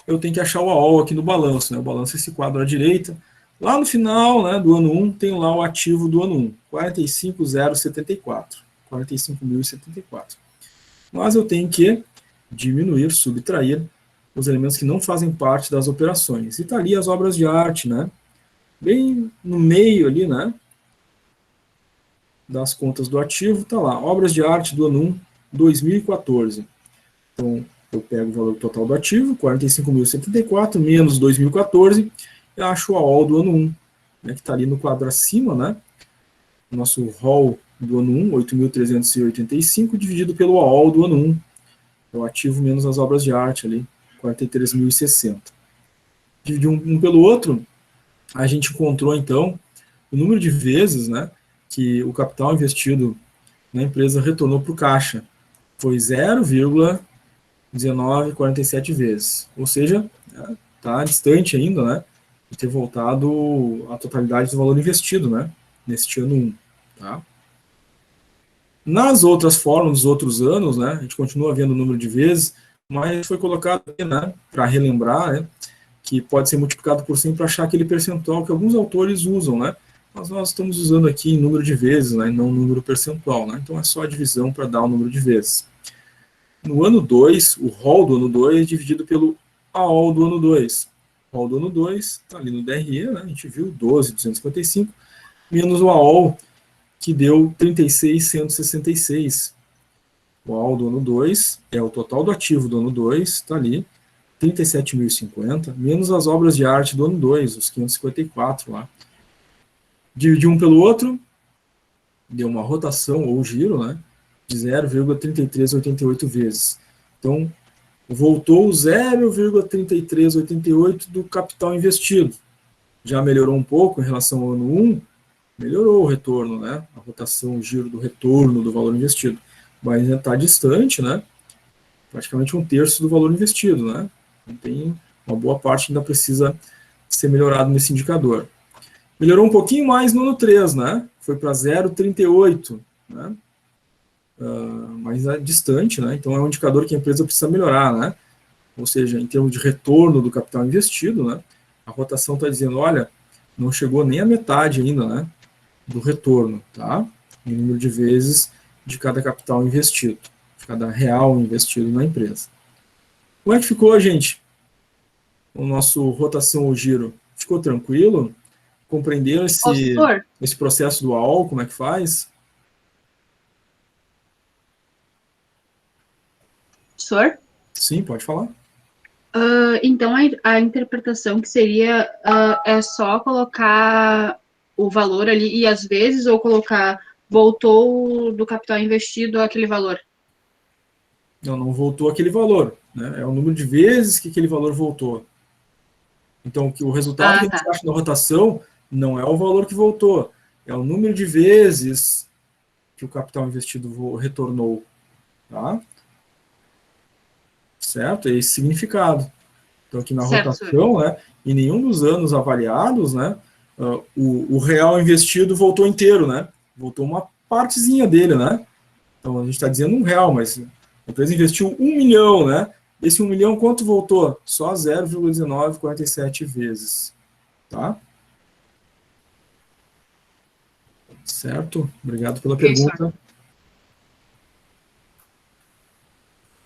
eu tenho que achar o AOL aqui no balanço, né? O balanço é esse quadro à direita. Lá no final, né, do ano 1, tem lá o ativo do ano 1, 45.074, 45.074. Mas eu tenho que diminuir, subtrair os elementos que não fazem parte das operações. E está ali as obras de arte, né? Bem no meio ali, né? Das contas do ativo, está lá, obras de arte do ano 1, 2014. Então, eu pego o valor total do ativo, 45.074, menos 2014, e acho o AOL do ano 1, né, que está ali no quadro acima, né? O nosso ROL do ano 1, 8.385, dividido pelo AOL do ano 1. É o ativo menos as obras de arte ali, 43.060. Dividir um pelo outro, a gente encontrou, então, o número de vezes, né, que o capital investido na empresa retornou para o caixa. Foi 0,1947 vezes. Ou seja, Está distante ainda, né, de ter voltado a totalidade do valor investido, né, neste ano 1. Tá? Nas outras formas, nos outros anos, né, a gente continua vendo o número de vezes, mas foi colocado aqui, né, para relembrar, né, que pode ser multiplicado por 100 para achar aquele percentual que alguns autores usam, né, mas nós estamos usando aqui em número de vezes, né, não número percentual, né, então é só a divisão para dar o número de vezes. No ano 2, o rol do ano 2 é dividido pelo AOL do ano 2. O rol do ano 2 está ali no DRE, né, a gente viu 12.255, menos o AOL, que deu 36.166. O AOL do ano 2 é o total do ativo do ano 2, está ali, 37.050, menos as obras de arte do ano 2, os 554 lá. Dividir um pelo outro, deu uma rotação ou giro, né, de 0,3388 vezes. Então, voltou 0,3388 do capital investido. Já melhorou um pouco em relação ao ano 1, melhorou o retorno, né, a rotação, o giro do retorno do valor investido. Mas ainda está distante, né, praticamente 1/3 do valor investido, né. Então, tem uma boa parte que ainda precisa ser melhorado nesse indicador. Melhorou um pouquinho mais no ano 3, né? Foi para 0,38, né? Mas é distante, né? Então é um indicador que a empresa precisa melhorar, né? Ou seja, em termos de retorno do capital investido, né? A rotação está dizendo, olha, não chegou nem a metade ainda, né? Do retorno, tá? Em número de vezes de cada capital investido, de cada real investido na empresa. Como é que ficou, gente? O nosso rotação ou giro? Ficou tranquilo? Compreenderam esse processo do AOL, como é que faz? Professor? Sim, pode falar. Então, a interpretação que seria é só colocar o valor ali e às vezes, ou colocar voltou do capital investido aquele valor? Não voltou aquele valor, né? É o número de vezes que aquele valor voltou. Então, o resultado que a gente acha na rotação não é o valor que voltou, é o número de vezes que o capital investido retornou, tá? Certo? É esse significado. Então, aqui na rotação, né, em nenhum dos anos avaliados, né, o real investido voltou inteiro, né? Voltou uma partezinha dele, né? Então, a gente está dizendo R$1, mas a empresa investiu 1 milhão, né? Esse 1 milhão, quanto voltou? Só 0,1947 vezes, tá? Certo? Obrigado pela pergunta.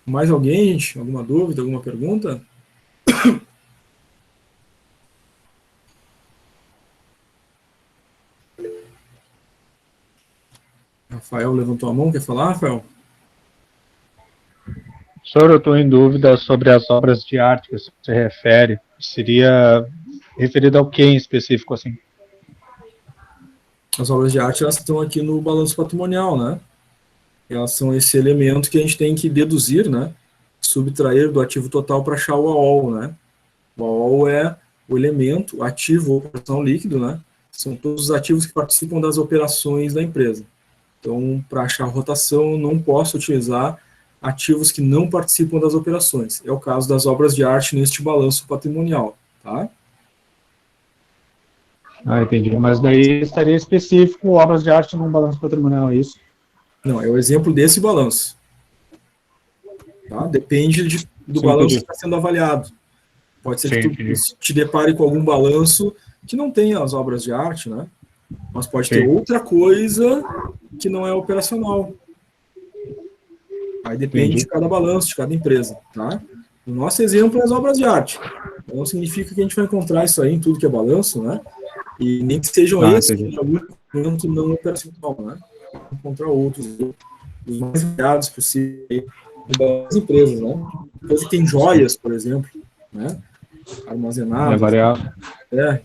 Mais alguém, gente? Alguma dúvida, alguma pergunta? Rafael levantou a mão, quer falar, Rafael? Senhor, eu estou em dúvida sobre as obras de arte que você se refere. Seria referido ao que em específico, assim? As obras de arte, elas estão aqui no balanço patrimonial, né? Elas são esse elemento que a gente tem que deduzir, né? Subtrair do ativo total para achar o AOL, né? O AOL é o elemento, ativo ou operação líquido, né? São todos os ativos que participam das operações da empresa. Então, para achar a rotação, eu não posso utilizar ativos que não participam das operações. É o caso das obras de arte neste balanço patrimonial, tá? Entendi. Mas daí estaria específico obras de arte num balanço patrimonial, é isso? Não, é o exemplo desse balanço. Tá? Depende do Sim, balanço entendi. que está sendo avaliado. Pode ser que tu Entendi. te depare com algum balanço que não tenha as obras de arte, né? Mas pode ter outra coisa que não é operacional. Aí depende Entendi. de cada balanço, de cada empresa, tá? O nosso exemplo é as obras de arte. Não significa que a gente vai encontrar isso aí em tudo que é balanço, né? E nem que sejam esses, Entendi. que é o único ponto não operacional, né? Encontrar outros, os mais variados possíveis das empresas, né? Empresa que tem joias, por exemplo, né? Armazenadas. É variável.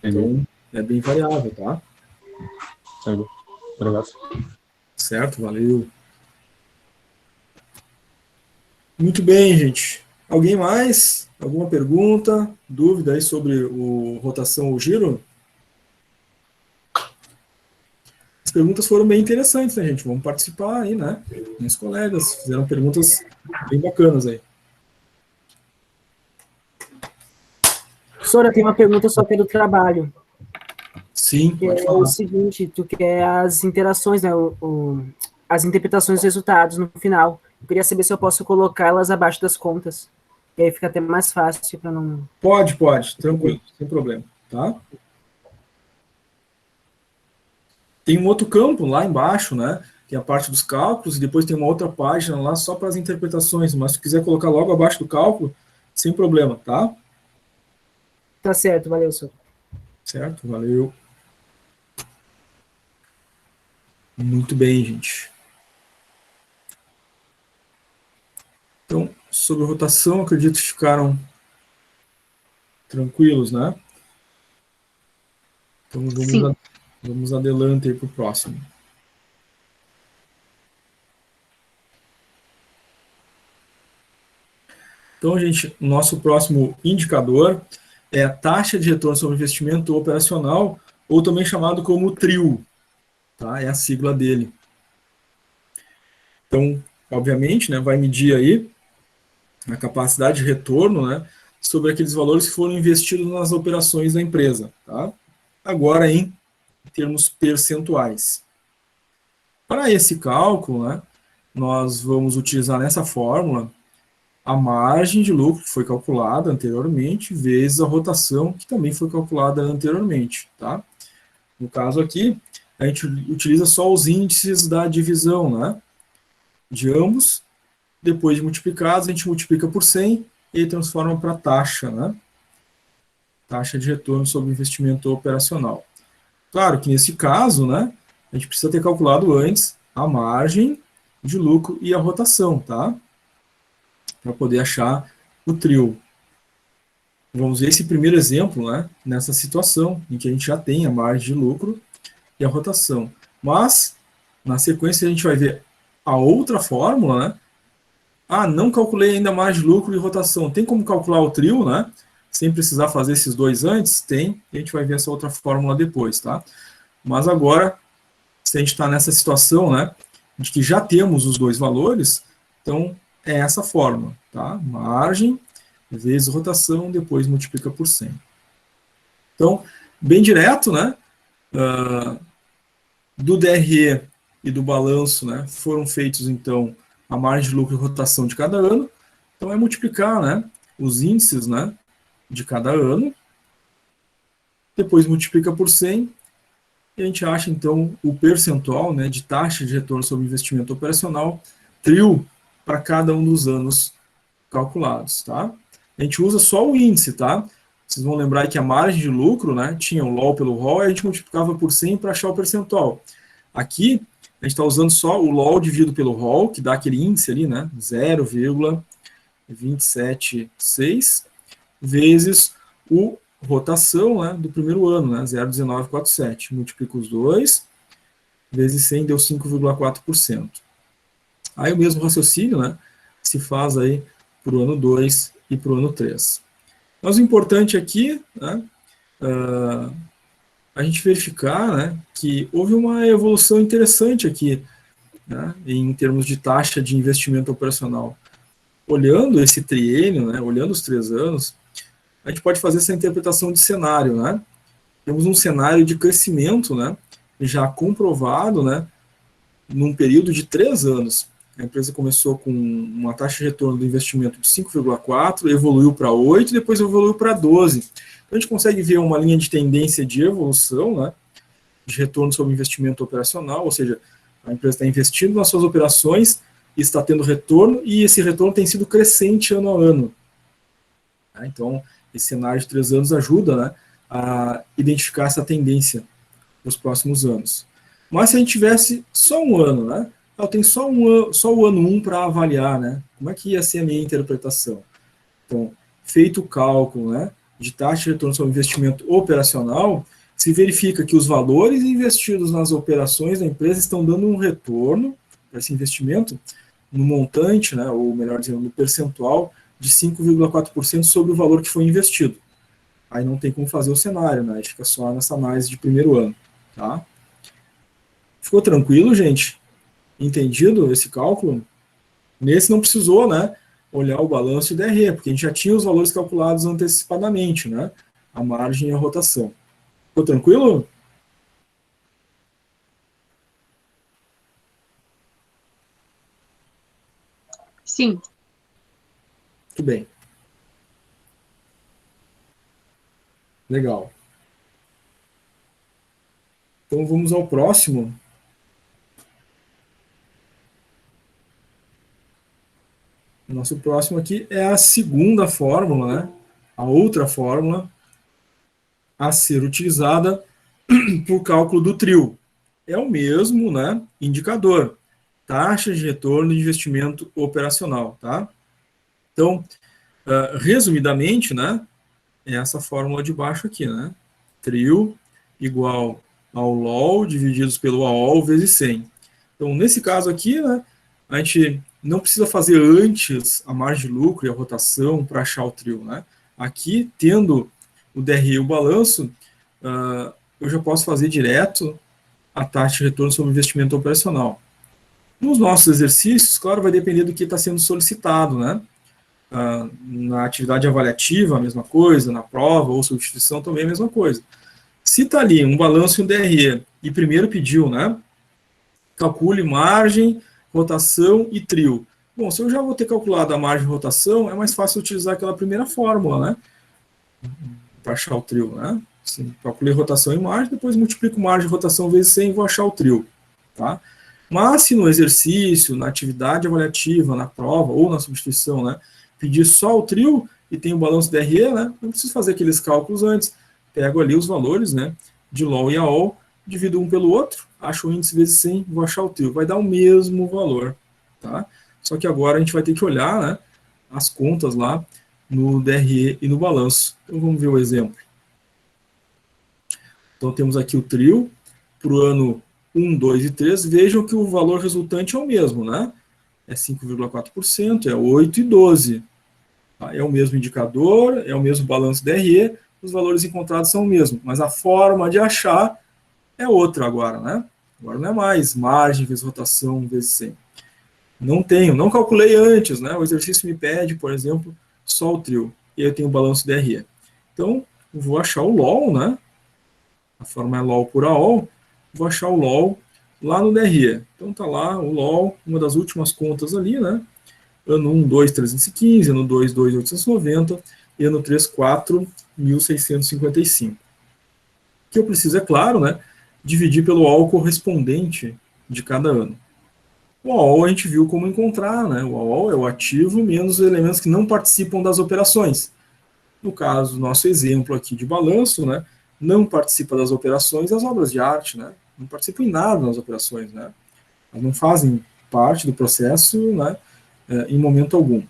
Então é bem variável, tá? Certo. Obrigado. Certo, valeu. Muito bem, gente. Alguém mais? Alguma pergunta, dúvida aí sobre o rotação ou giro? As perguntas foram bem interessantes, né, gente? Vamos participar aí, né? Meus colegas fizeram perguntas bem bacanas aí. Professora, tem uma pergunta só pelo trabalho. Sim, Que pode é falar. o seguinte, tu quer as interações, né, as interpretações dos resultados no final. Eu queria saber se eu posso colocá-las abaixo das contas. E aí fica até mais fácil para não... Pode, tranquilo, sem problema, tá? Tem um outro campo lá embaixo, né? Tem a parte dos cálculos e depois tem uma outra página lá só para as interpretações, mas se quiser colocar logo abaixo do cálculo, sem problema, tá? Tá certo, valeu, senhor. Certo? Valeu. Muito bem, gente. Então, sobre rotação, acredito que ficaram tranquilos, né? Então, Sim. vamos adelante aí para o próximo. Então, gente, nosso próximo indicador é a taxa de retorno sobre investimento operacional, ou também chamado como TRIO, tá? É a sigla dele. Então, obviamente, né, vai medir aí a capacidade de retorno, né, sobre aqueles valores que foram investidos nas operações da empresa, tá? Agora em termos percentuais. Para esse cálculo, né, nós vamos utilizar nessa fórmula a margem de lucro que foi calculada anteriormente, vezes a rotação que também foi calculada anteriormente, tá? No caso aqui, a gente utiliza só os índices da divisão, né? De ambos, depois de multiplicados, a gente multiplica por 100 e transforma para taxa, né? Taxa de retorno sobre investimento operacional. Claro que nesse caso, né, a gente precisa ter calculado antes a margem de lucro e a rotação, tá? Para poder achar o trio. Vamos ver esse primeiro exemplo, né, nessa situação em que a gente já tem a margem de lucro e a rotação. Mas, na sequência, a gente vai ver a outra fórmula, né? Ah, não calculei ainda margem de lucro e rotação. Tem como calcular o trio, né? Sem precisar fazer esses dois antes? Tem. A gente vai ver essa outra fórmula depois, tá? Mas agora, se a gente está nessa situação, né, de que já temos os dois valores, então é essa fórmula, tá? Margem vezes rotação, depois multiplica por 100. Então, bem direto, né? Do DRE e do balanço, né, foram feitos, então, a margem de lucro e rotação de cada ano. Então, é multiplicar, né, os índices, né, de cada ano, depois multiplica por 100, e a gente acha, então, o percentual, né, de taxa de retorno sobre investimento operacional, trio, para cada um dos anos calculados, tá? A gente usa só o índice, tá? Vocês vão lembrar que a margem de lucro, né, tinha o LOL pelo ROL, e a gente multiplicava por 100 para achar o percentual. Aqui, a gente está usando só o LOL dividido pelo ROL, que dá aquele índice ali, né, 0,276, vezes o rotação, né, do primeiro ano, né, 0,1947. Multiplica os dois, vezes 100 deu 5,4%. Aí o mesmo raciocínio, né, se faz aí para o ano 2 e para o ano 3. Mas o importante aqui, né, a gente verificar, né, que houve uma evolução interessante aqui, né, em termos de taxa de investimento operacional. Olhando esse triênio, né, olhando os 3 anos, a gente pode fazer essa interpretação de cenário, né? Temos um cenário de crescimento, né, já comprovado, né, num período de 3 anos. A empresa começou com uma taxa de retorno do investimento de 5,4, evoluiu para 8, depois evoluiu para 12. Então, a gente consegue ver uma linha de tendência de evolução, né, de retorno sobre investimento operacional, ou seja, a empresa está investindo nas suas operações e está tendo retorno, e esse retorno tem sido crescente ano a ano. Então, esse cenário de 3 anos ajuda, né, a identificar essa tendência nos próximos anos. Mas se a gente tivesse só um ano, né, eu tenho só o ano 1 para avaliar, né, como é que ia ser a minha interpretação. Então, feito o cálculo, né, de taxa de retorno sobre investimento operacional, se verifica que os valores investidos nas operações da empresa estão dando um retorno para esse investimento no montante, né, ou melhor dizendo, no percentual de 5,4% sobre o valor que foi investido. Aí não tem como fazer o cenário, né, fica só nessa análise de primeiro ano, tá? Ficou tranquilo, gente? Entendido esse cálculo? Nesse não precisou, né, olhar o balanço e o DRE, porque a gente já tinha os valores calculados antecipadamente, né? a margem e a rotação. Ficou tranquilo? Sim. Muito bem. Legal. Então vamos ao próximo. O nosso próximo aqui é a segunda fórmula, né? A outra fórmula a ser utilizada para o cálculo do trio. É o mesmo, né, indicador, taxa de retorno de investimento operacional, tá? Então, resumidamente, né, é essa fórmula de baixo aqui, né? Trio igual ao LOL divididos pelo AOL vezes 100. Então, nesse caso aqui, né, a gente não precisa fazer antes a margem de lucro e a rotação para achar o trio, né? Aqui, tendo o DRE e o balanço, eu já posso fazer direto a taxa de retorno sobre investimento operacional. Nos nossos exercícios, claro, vai depender do que está sendo solicitado, né? Na atividade avaliativa, a mesma coisa, na prova ou substituição também a mesma coisa. Se está ali um balanço e um DRE, e primeiro pediu, né? Calcule margem, rotação e trio. Bom, se eu já vou ter calculado a margem e rotação, é mais fácil utilizar aquela primeira fórmula, né? Para achar o trio, né? Assim, calculei rotação e margem, depois multiplico margem e rotação vezes 100 e vou achar o trio, tá? Mas se no exercício, na atividade avaliativa, na prova ou na substituição, né, pedir só o trio e tem o balanço DRE, né, não preciso fazer aqueles cálculos antes. Pego ali os valores, né, de LOL e AOL, divido um pelo outro, acho o índice vezes 100, vou achar o trio. Vai dar o mesmo valor, tá? Só que agora a gente vai ter que olhar, né, as contas lá no DRE e no balanço. Então vamos ver o exemplo. Então temos aqui o trio para o ano 1, 2 e 3. Vejam que o valor resultante é o mesmo, né? É 5,4%, é 8 e 12. É o mesmo indicador, é o mesmo balanço DRE, os valores encontrados são o mesmo, mas a forma de achar é outra agora, né? Agora não é mais margem vezes rotação vezes 100. Não tenho, não calculei antes, né? O exercício me pede, por exemplo, só o trio. E aí eu tenho o balanço DRE. Então, eu vou achar o LOL, né? A forma é LOL por AOL. Vou achar o LOL lá no DRE. Então tá lá o LOL, uma das últimas contas ali, né? Ano 1, 2, 315, ano 2, 2, 890 e ano 3, 4, 1655. O que eu preciso, é claro, né? Dividir pelo AOL correspondente de cada ano. O AOL a gente viu como encontrar, né? O AOL é o ativo menos os elementos que não participam das operações. No caso, nosso exemplo aqui de balanço, né? Não participa das operações as obras de arte, né? Não participam em nada nas operações, né? Elas não fazem parte do processo, né? Em momento algum.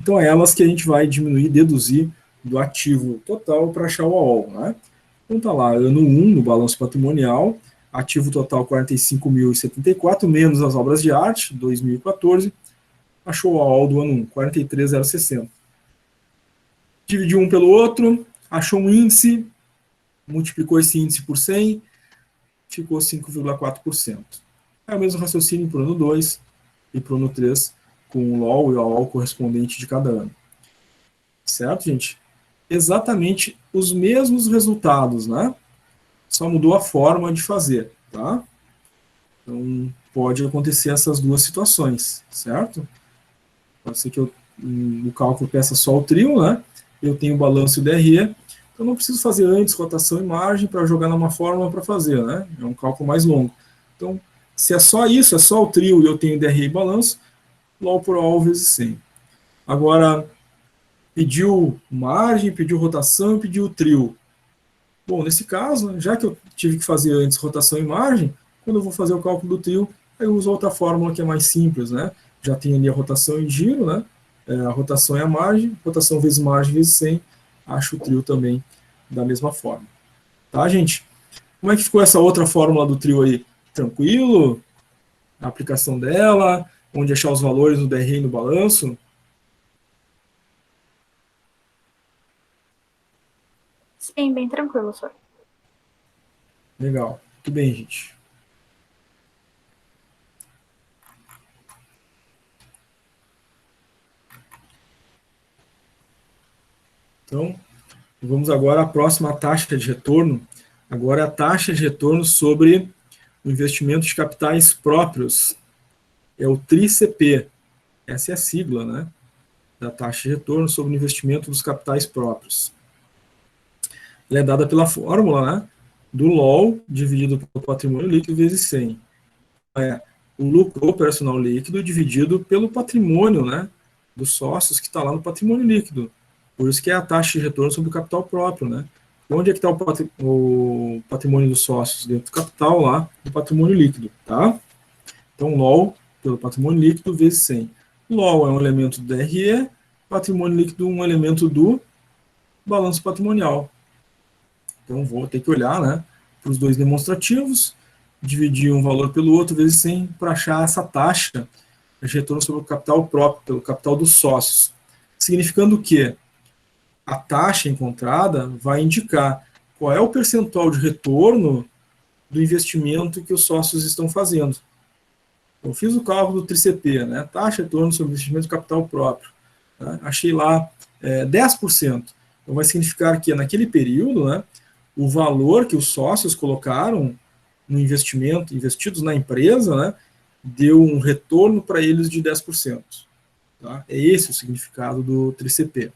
Então, é elas que a gente vai diminuir, deduzir do ativo total para achar o AOL, né? Então, tá lá, ano 1 no balanço patrimonial, ativo total 45.074, menos as obras de arte, 2014, achou o AOL do ano 1, 43.060. Dividiu um pelo outro, achou um índice, multiplicou esse índice por 100, ficou 5,4%. É o mesmo raciocínio para o ano 2 e para o ano 3, com o LOL e o AOL correspondente de cada ano. Certo, gente? Exatamente os mesmos resultados, né? Só mudou a forma de fazer, tá? Então, pode acontecer essas duas situações, certo? Pode ser que eu, no cálculo, peça só o trio, né? Eu tenho o balanço e o DRE, então não preciso fazer antes rotação e margem para jogar numa fórmula para fazer, né? É um cálculo mais longo. Então, se é só isso, é só o trio e eu tenho DRE e balanço, LOL por AOL vezes 100. Agora, pediu margem, pediu rotação e pediu trio. Bom, nesse caso, já que eu tive que fazer antes rotação e margem, quando eu vou fazer o cálculo do trio, eu uso outra fórmula que é mais simples, né? Já tem ali a rotação e giro, né? A rotação é a margem, rotação vezes margem vezes 100, acho o trio também da mesma forma. Tá, gente? Como é que ficou essa outra fórmula do trio aí? Tranquilo? A aplicação dela, onde achar os valores no DRE e no balanço? Sim, bem tranquilo, senhor. Legal. Muito bem, gente. Então, Vamos agora à próxima taxa de retorno. Agora é a taxa de retorno sobre o investimento de capitais próprios. É o TRI-CP. Essa é a sigla, né, da taxa de retorno sobre o investimento dos capitais próprios. Ela é dada pela fórmula, né, do LOL dividido pelo patrimônio líquido vezes 100. É o lucro operacional líquido dividido pelo patrimônio, né, dos sócios que está lá no patrimônio líquido. Por isso que é a taxa de retorno sobre o capital próprio, né? Onde é que está o patrimônio dos sócios? Dentro do capital lá, do patrimônio líquido, tá? Então, LOL pelo patrimônio líquido vezes 100. LOL é um elemento do DRE, patrimônio líquido um elemento do balanço patrimonial. Então, vou ter que olhar, né, para os dois demonstrativos, dividir um valor pelo outro vezes 100 para achar essa taxa de retorno sobre o capital próprio, pelo capital dos sócios. Significando que a taxa encontrada vai indicar qual é o percentual de retorno do investimento que os sócios estão fazendo. Eu fiz o cálculo do TRI-CP, né, taxa de retorno sobre investimento de capital próprio. Né, achei lá 10%. Então vai significar que naquele período, né, o valor que os sócios colocaram no investimento, investidos na empresa, né, deu um retorno para eles de 10%. Tá? É esse o significado do TRI-CP.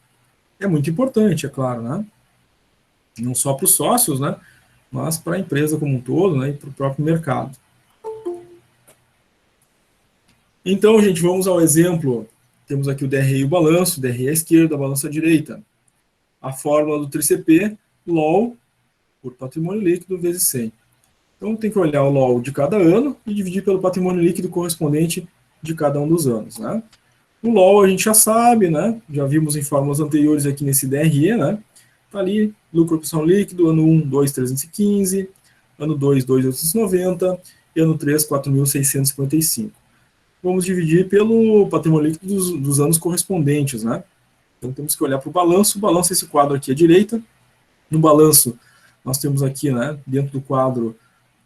É muito importante, é claro, né? Não só para os sócios, né? Mas para a empresa como um todo, né? E para o próprio mercado. Então, gente, vamos ao exemplo. Temos aqui o DRE e o balanço, DRE à esquerda, balanço à direita. A fórmula do TRI-CP, LOL, por patrimônio líquido, vezes 100. Então, tem que olhar o LOL de cada ano e dividir pelo patrimônio líquido correspondente de cada um dos anos, né? O LOL a gente já sabe, né? Já vimos em fórmulas anteriores aqui nesse DRE, né? Tá ali, lucro operacional líquido, ano 1, 2.315, ano 2, 2.890 e ano 3, 4.655. Vamos dividir pelo patrimônio líquido dos anos correspondentes, né? Então temos que olhar para o balanço. O balanço é esse quadro aqui à direita. No balanço, nós temos aqui, né, dentro do quadro,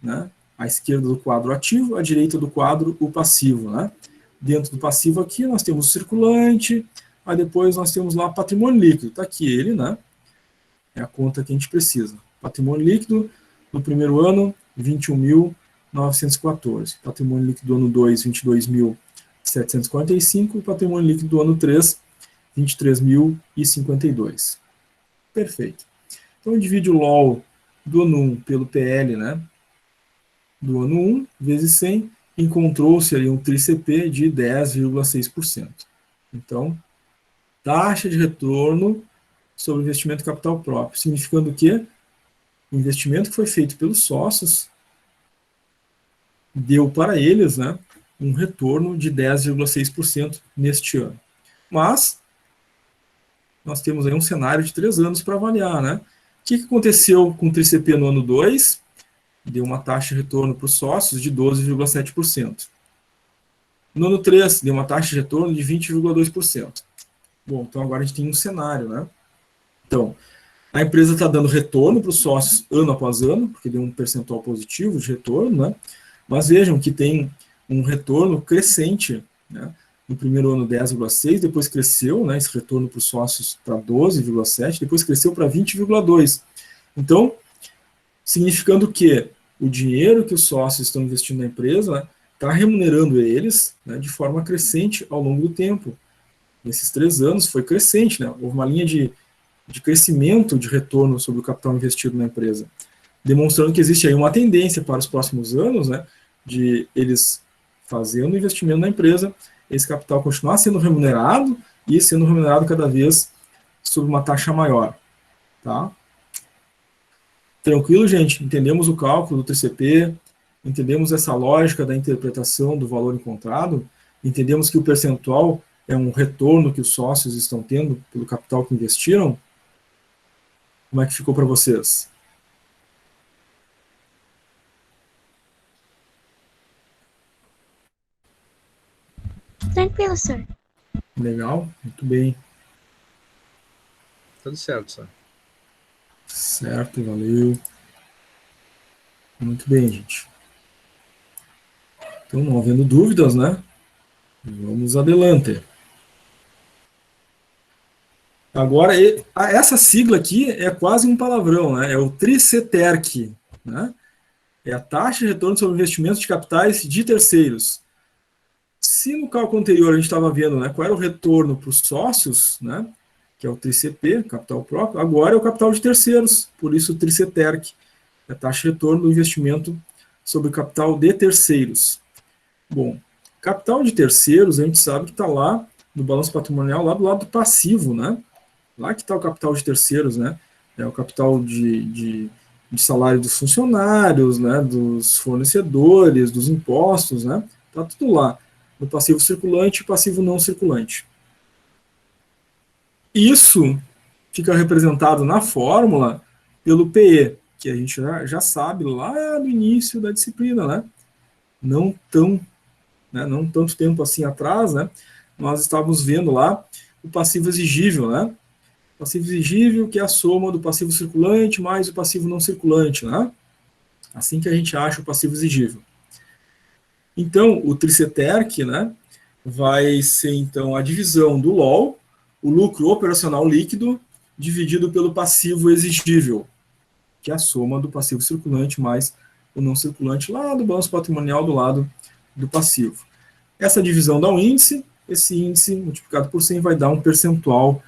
né, à esquerda do quadro ativo, à direita do quadro o passivo, né? Dentro do passivo aqui, nós temos o circulante, aí depois nós temos lá patrimônio líquido. Está aqui ele, né? É a conta que a gente precisa. Patrimônio líquido do primeiro ano, 21.914. Patrimônio líquido do ano 2, 22.745. E patrimônio líquido do ano 3, 23.052. Perfeito. Então, divide o LOL do ano 1 pelo PL, né? Do ano 1 vezes 100. Encontrou-se ali um TRI-CP de 10,6%. Então, taxa de retorno sobre investimento em capital próprio, significando que o investimento que foi feito pelos sócios deu para eles, né, um retorno de 10,6% neste ano. Mas, nós temos aí um cenário de 3 anos para avaliar, né? O que aconteceu com o TRI-CP no ano 2? Deu uma taxa de retorno para os sócios de 12,7%. No ano 3, deu uma taxa de retorno de 20,2%. Bom, então agora a gente tem um cenário, né? Então, a empresa está dando retorno para os sócios ano após ano, porque deu um percentual positivo de retorno, né? Mas vejam que tem um retorno crescente, né? No primeiro ano 10,6%, depois cresceu, né, esse retorno para os sócios para 12,7%, depois cresceu para 20,2%. Então, significando que o dinheiro que os sócios estão investindo na empresa está remunerando eles, né, de forma crescente ao longo do tempo. Nesses 3 anos foi crescente, né? Houve uma linha de crescimento de retorno sobre o capital investido na empresa, demonstrando que existe aí uma tendência para os próximos anos, né, de eles fazendo investimento na empresa, esse capital continuar sendo remunerado e sendo remunerado cada vez sob uma taxa maior. Tá? Tranquilo, gente? Entendemos o cálculo do TCP, entendemos essa lógica da interpretação do valor encontrado, entendemos que o percentual é um retorno que os sócios estão tendo pelo capital que investiram. Como é que ficou para vocês? Tranquilo, senhor. Legal, muito bem. Tudo certo, senhor. Certo, valeu. Muito bem, gente. Então, não havendo dúvidas, né? Vamos adelante. Agora, essa sigla aqui é quase um palavrão, né? É o TRICETERC, né? É a taxa de retorno sobre investimentos de capitais de terceiros. Se no cálculo anterior a gente estava vendo, né, qual era o retorno para os sócios, né, que é o TRICP, capital próprio, agora é o capital de terceiros, por isso o TRICETERC, é a taxa de retorno do investimento sobre o capital de terceiros. Bom, capital de terceiros, a gente sabe que está lá no balanço patrimonial, lá do lado do passivo, né? Lá que está o capital de terceiros, né? É o capital de salário dos funcionários, né? Dos fornecedores, dos impostos, né? Está tudo lá, no passivo circulante e passivo não circulante. Isso fica representado na fórmula pelo PE, que a gente já sabe lá no início da disciplina, né? Não tanto tempo assim atrás, né? Nós estávamos vendo lá o passivo exigível, né? Passivo exigível, que é a soma do passivo circulante mais o passivo não circulante, né? Assim que a gente acha o passivo exigível. Então, o TRICETERC, né, vai ser, então, a divisão do LOL, o lucro operacional líquido, dividido pelo passivo exigível, que é a soma do passivo circulante mais o não circulante lá do balanço patrimonial do lado do passivo. Essa divisão dá um índice, esse índice multiplicado por 100 vai dar um percentual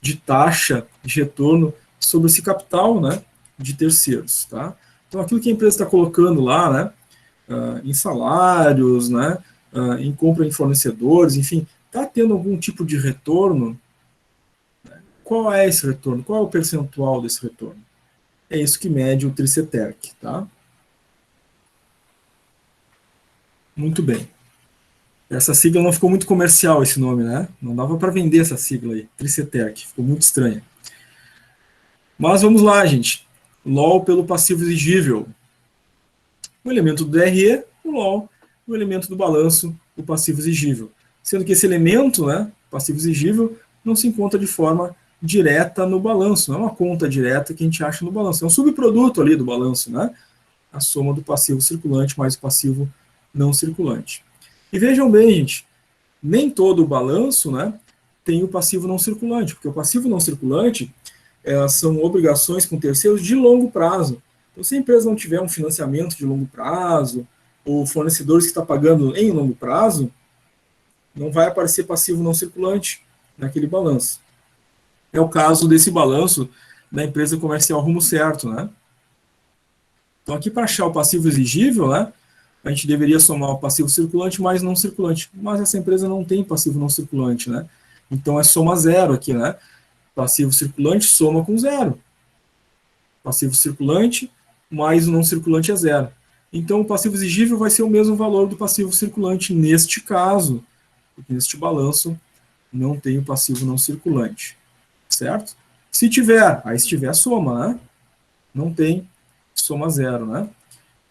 de taxa de retorno sobre esse capital, né, de terceiros, tá? Então, aquilo que a empresa está colocando lá, né, em salários, né, em compra em fornecedores, enfim, está tendo algum tipo de retorno? Qual é esse retorno? Qual é o percentual desse retorno? É isso que mede o TRICETERC, tá? Muito bem. Essa sigla não ficou muito comercial, esse nome, né? Não dava para vender essa sigla aí, TRICETERC, ficou muito estranha. Mas vamos lá, gente. LOL pelo passivo exigível. O elemento do DRE, o LOL, o elemento do balanço, o passivo exigível. Sendo que esse elemento, né, passivo exigível, não se encontra de forma direta no balanço, não é uma conta direta que a gente acha no balanço, é um subproduto ali do balanço, né? A soma do passivo circulante mais o passivo não circulante. E vejam bem, gente, nem todo o balanço, né, tem o passivo não circulante, porque o passivo não circulante são obrigações com terceiros de longo prazo. Então, se a empresa não tiver um financiamento de longo prazo, ou fornecedores que está pagando em longo prazo, não vai aparecer passivo não circulante naquele balanço. É o caso desse balanço da empresa comercial Rumo Certo, né? Então, aqui para achar o passivo exigível, né, a gente deveria somar o passivo circulante mais não circulante. Mas essa empresa não tem passivo não circulante, né? Então, é soma zero aqui, né? Passivo circulante soma com zero. Passivo circulante mais o não circulante é zero. Então, o passivo exigível vai ser o mesmo valor do passivo circulante neste caso, porque neste balanço não tem o passivo não circulante, certo? Se tiver, aí se tiver soma, né? Não tem, soma zero, né?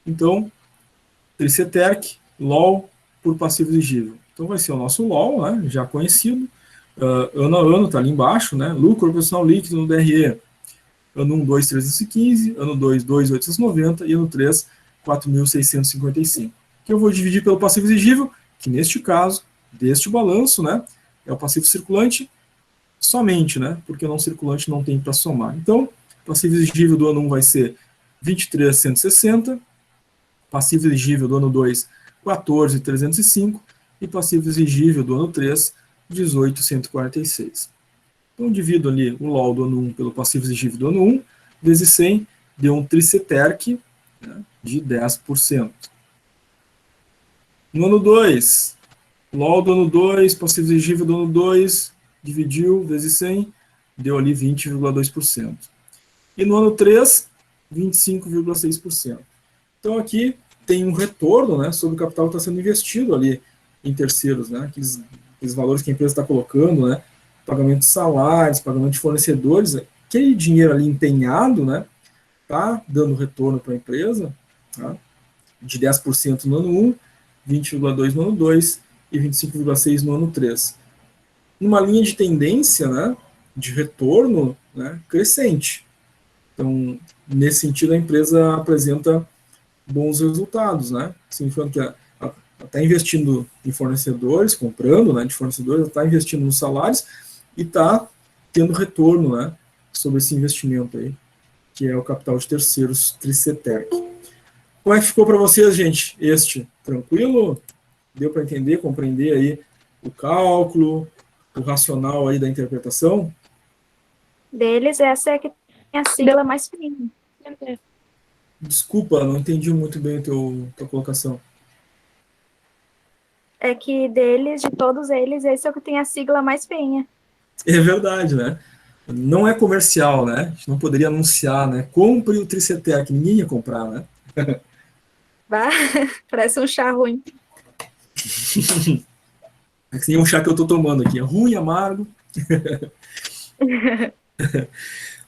Então, TRICETERC, LOL por passivo exigível. Então, vai ser o nosso LOL, né? Já conhecido, ano a ano, está ali embaixo, né? Lucro operacional líquido no DRE. Ano 1, 2.315, ano 2, 2.890 e ano 3, 4.655. Que eu vou dividir pelo passivo exigível, que neste caso, deste balanço, né, é o passivo circulante somente, né, porque o não circulante não tem para somar. Então, passivo exigível do ano 1 vai ser 23.160, passivo exigível do ano 2, 14.305 e passivo exigível do ano 3, 18.146. Então, divido ali o LOL do ano 1 pelo passivo exigível do ano 1, vezes 100, deu um TRICETERC, né, de 10%. No ano 2, LOL do ano 2, passivo exigível do ano 2, dividiu, vezes 100, deu ali 20,2%. E no ano 3, 25,6%. Então, aqui tem um retorno, né, sobre o capital que está sendo investido ali em terceiros, né, aqueles valores que a empresa está colocando, né, pagamento de salários, pagamento de fornecedores, aquele dinheiro ali empenhado, né, tá dando retorno para a empresa, tá, de 10% no ano 1, 20,2% no ano 2 e 25,6% no ano 3. Numa linha de tendência, né, de retorno, né, crescente. Então, nesse sentido, a empresa apresenta bons resultados, né, significando que está investindo em fornecedores, comprando, né, de fornecedores, está investindo nos salários, e está tendo retorno, né, sobre esse investimento aí, que é o capital de terceiros Tricetec. Como é que ficou para vocês, gente? Tranquilo? Deu para entender, compreender aí o cálculo, o racional aí da interpretação? Deles, essa é a que tem a sigla mais fina. Desculpa, não entendi muito bem a tua colocação. É que deles, de todos eles, esse é o que tem a sigla mais feinha. É verdade, né? Não é comercial, né? A gente não poderia anunciar, né? Compre o Tricetec, ninguém ia comprar, né? Bah, parece um chá ruim. É que nem um chá que eu tô tomando aqui, é ruim, amargo.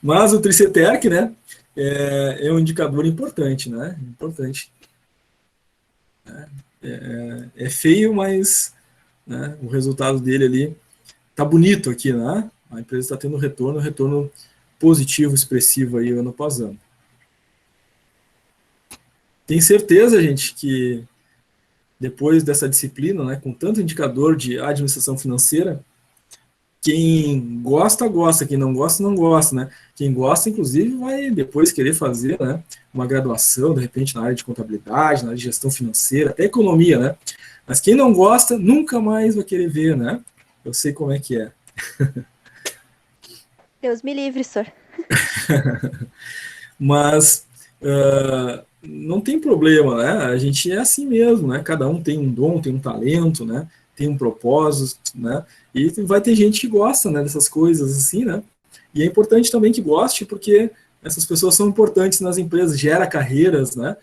Mas o Tricetec, né? É um indicador importante, né? Importante. É feio, mas, né, o resultado dele ali tá bonito aqui, né? A empresa está tendo retorno positivo, expressivo aí ano após ano. Tem certeza, gente, que depois dessa disciplina, né, com tanto indicador de administração financeira, quem gosta, gosta, quem não gosta, não gosta, né? Quem gosta, inclusive, vai depois querer fazer, né, uma graduação, de repente, na área de contabilidade, na área de gestão financeira, até economia, né? Mas quem não gosta, nunca mais vai querer ver, né? Eu sei como é que é. Deus me livre, senhor. Mas não tem problema, né? A gente é assim mesmo, né? Cada um tem um dom, tem um talento, né? Tem um propósito, né? E vai ter gente que gosta, né, dessas coisas assim, né? E é importante também que goste, porque essas pessoas são importantes nas empresas, gera carreiras, né?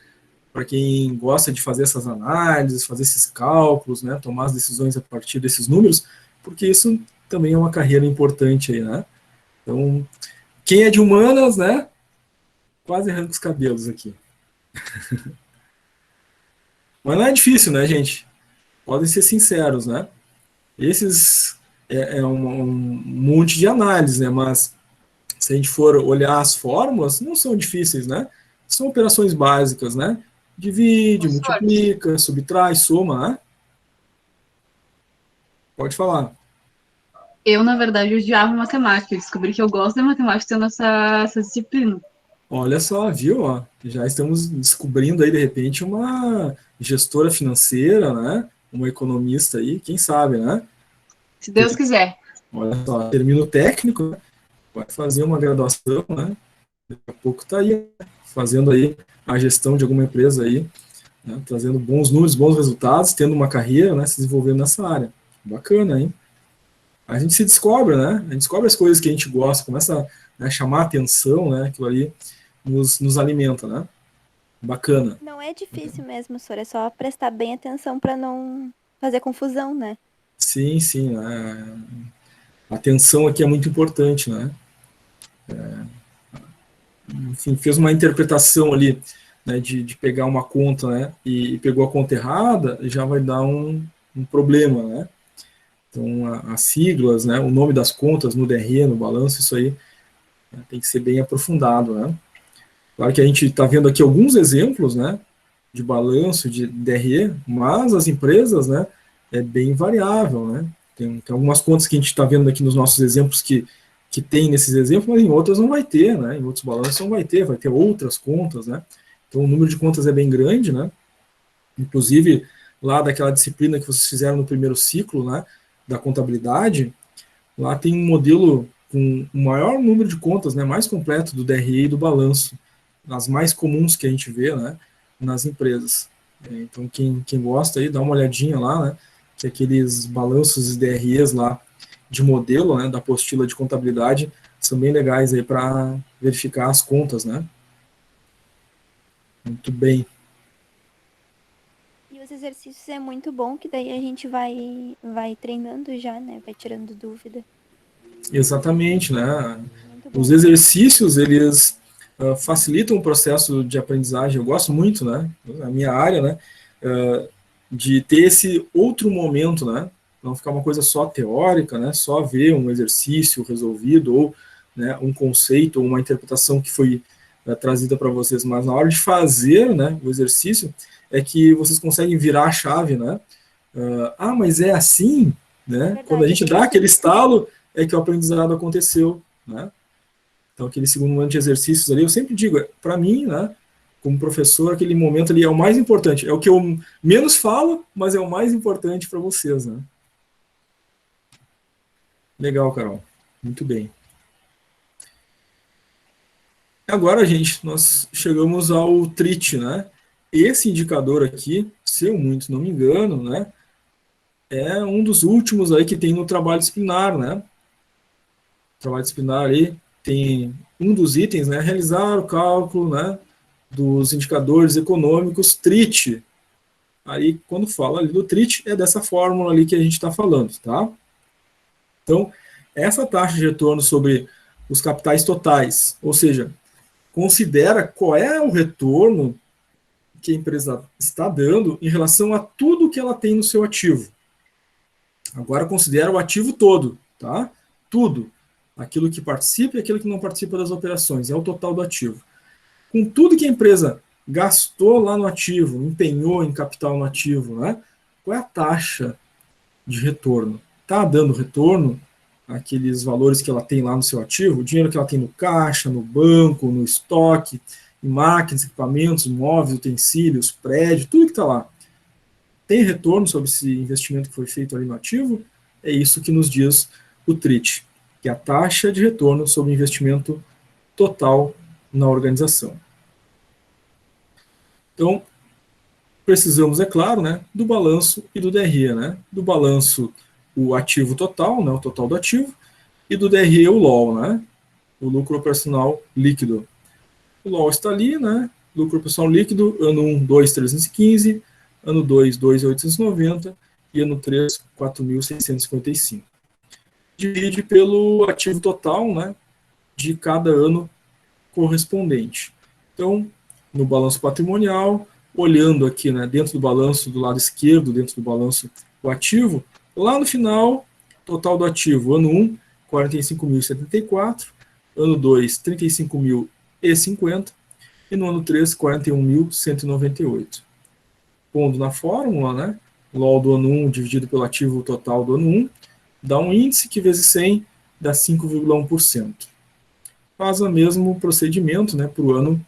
Para quem gosta de fazer essas análises, fazer esses cálculos, né? Tomar as decisões a partir desses números, porque isso também é uma carreira importante aí, né? Então, quem é de humanas, né? Quase arranca os cabelos aqui. Mas não é difícil, né, gente? Podem ser sinceros, né? Esses é um monte de análise, né? Mas se a gente for olhar as fórmulas, não são difíceis, né? São operações básicas, né? Divide, multiplica, subtrai, soma, né? Pode falar. Eu, na verdade, odiava matemática. Eu descobri que eu gosto da matemática tendo essa disciplina. Olha só, viu? Ó, já estamos descobrindo aí, de repente, uma gestora financeira, né? Uma economista aí, quem sabe, né? Se Deus quiser. Olha só, termina o técnico, né? Vai fazer uma graduação, né? Daqui a pouco tá aí, né? Fazendo aí a gestão de alguma empresa aí, né? Trazendo bons números, bons resultados, tendo uma carreira, né? Se desenvolvendo nessa área. Bacana, hein? A gente se descobre, né? A gente descobre as coisas que a gente gosta, começa a chamar a atenção, né? Aquilo ali nos alimenta, né? Bacana. Não é difícil mesmo, senhor. É só prestar bem atenção para não fazer confusão, né? Sim, sim. A atenção aqui é muito importante, né? Enfim, fez uma interpretação ali, né, de pegar uma conta, né, e pegou a conta errada, já vai dar um problema, né? Então, as siglas, né, o nome das contas no DRE, no balanço, isso aí, né, tem que ser bem aprofundado, né? Claro que a gente está vendo aqui alguns exemplos, né, de balanço, de DRE, mas as empresas, né, é bem variável, né? Tem algumas contas que a gente está vendo aqui nos nossos exemplos que tem nesses exemplos, mas em outras não vai ter, né? Em outros balanços não vai ter outras contas, né? Então o número de contas é bem grande, né? Inclusive, lá daquela disciplina que vocês fizeram no primeiro ciclo, né, da contabilidade, lá tem um modelo com o maior número de contas, né, mais completo do DRE e do balanço, as mais comuns que a gente vê, né, nas empresas. Então, quem gosta aí, dá uma olhadinha lá, né, que aqueles balanços e DREs lá de modelo, né, da apostila de contabilidade, são bem legais aí para verificar as contas, né. Muito bem. E os exercícios é muito bom, que daí a gente vai treinando já, né? Vai tirando dúvida. Exatamente, né. Muito bom. Os exercícios, eles facilitam o processo de aprendizagem. Eu gosto muito, né, na minha área, né, de ter esse outro momento, né, não ficar uma coisa só teórica, né, só ver um exercício resolvido, ou, né, um conceito, ou uma interpretação que foi trazida para vocês, mas na hora de fazer, né, o exercício, é que vocês conseguem virar a chave, né, mas é assim, né, Verdade, quando a gente é dá isso. aquele estalo, é que o aprendizado aconteceu, né? Então, aquele segundo ano de exercícios ali, eu sempre digo, para mim, né, como professor, aquele momento ali é o mais importante. É o que eu menos falo, mas é o mais importante para vocês, né? Legal, Carol. Muito bem. Agora, gente, nós chegamos ao TRIT, né? Esse indicador aqui, se eu muito não me engano, né, é um dos últimos aí que tem no trabalho disciplinar, né? O trabalho disciplinar aí tem um dos itens, né, realizar o cálculo, né, dos indicadores econômicos TRIT. Aí, quando fala ali do TRIT, é dessa fórmula ali que a gente está falando, tá? Então, essa taxa de retorno sobre os capitais totais, ou seja, considera qual é o retorno que a empresa está dando em relação a tudo que ela tem no seu ativo. Agora considera o ativo todo, tá? Tudo. Aquilo que participa e aquilo que não participa das operações. É o total do ativo. Com tudo que a empresa gastou lá no ativo, empenhou em capital no ativo, né? Qual é a taxa de retorno? Está dando retorno aqueles valores que ela tem lá no seu ativo, o dinheiro que ela tem no caixa, no banco, no estoque, em máquinas, equipamentos, móveis, utensílios, prédio, tudo que está lá. Tem retorno sobre esse investimento que foi feito ali no ativo? É isso que nos diz o TRIT, que é a taxa de retorno sobre o investimento total na organização. Então, precisamos, é claro, né, do balanço e do DRE, né? Do balanço, o ativo total, né, o total do ativo, e do DRE, o LOL, né, o lucro operacional líquido. O LOL está ali, né, lucro operacional líquido, ano 1, 2.315, ano 2, 2.890, e ano 3, 4.655. Divide pelo ativo total, né, de cada ano correspondente. Então, no balanço patrimonial, olhando aqui, né, dentro do balanço, do lado esquerdo, dentro do balanço, o ativo, lá no final, total do ativo, ano 1, 45.074, ano 2, 35.050, e no ano 3, 41.198. Pondo na fórmula, né, LOL do ano 1 dividido pelo ativo total do ano 1, dá um índice que vezes 100 dá 5,1%. Faz o mesmo procedimento, né, para o ano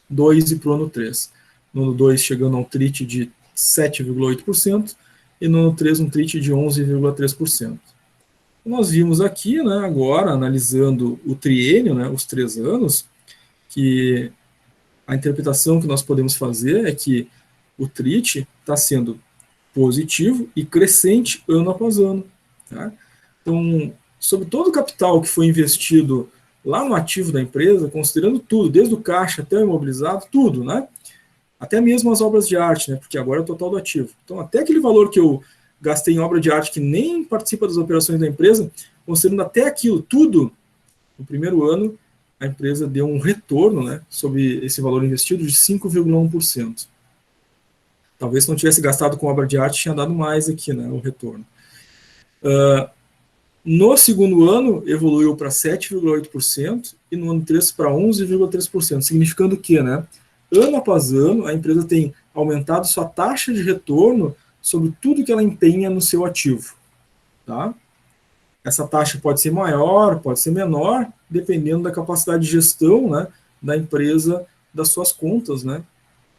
2 e para o ano 3. No ano 2 chegando a um TRIT de 7,8% e no ano 3 um TRIT de 11,3%. Nós vimos aqui, né, agora, analisando o triênio, né, os 3 anos, que a interpretação que nós podemos fazer é que o TRIT está sendo positivo e crescente ano após ano. Tá? Então, sobre todo o capital que foi investido lá no ativo da empresa, considerando tudo, desde o caixa até o imobilizado, tudo, né? Até mesmo as obras de arte, né? Porque agora é o total do ativo. Então, até aquele valor que eu gastei em obra de arte que nem participa das operações da empresa, considerando até aquilo, tudo, no primeiro ano, a empresa deu um retorno, né, sobre esse valor investido de 5,1%. Talvez se não tivesse gastado com obra de arte, tinha dado mais aqui, né, o retorno. No segundo ano, evoluiu para 7,8% e no ano 3 para 11,3%, significando que, né, ano após ano, a empresa tem aumentado sua taxa de retorno sobre tudo que ela empenha no seu ativo. Tá? Essa taxa pode ser maior, pode ser menor, dependendo da capacidade de gestão, né, da empresa, das suas contas, né,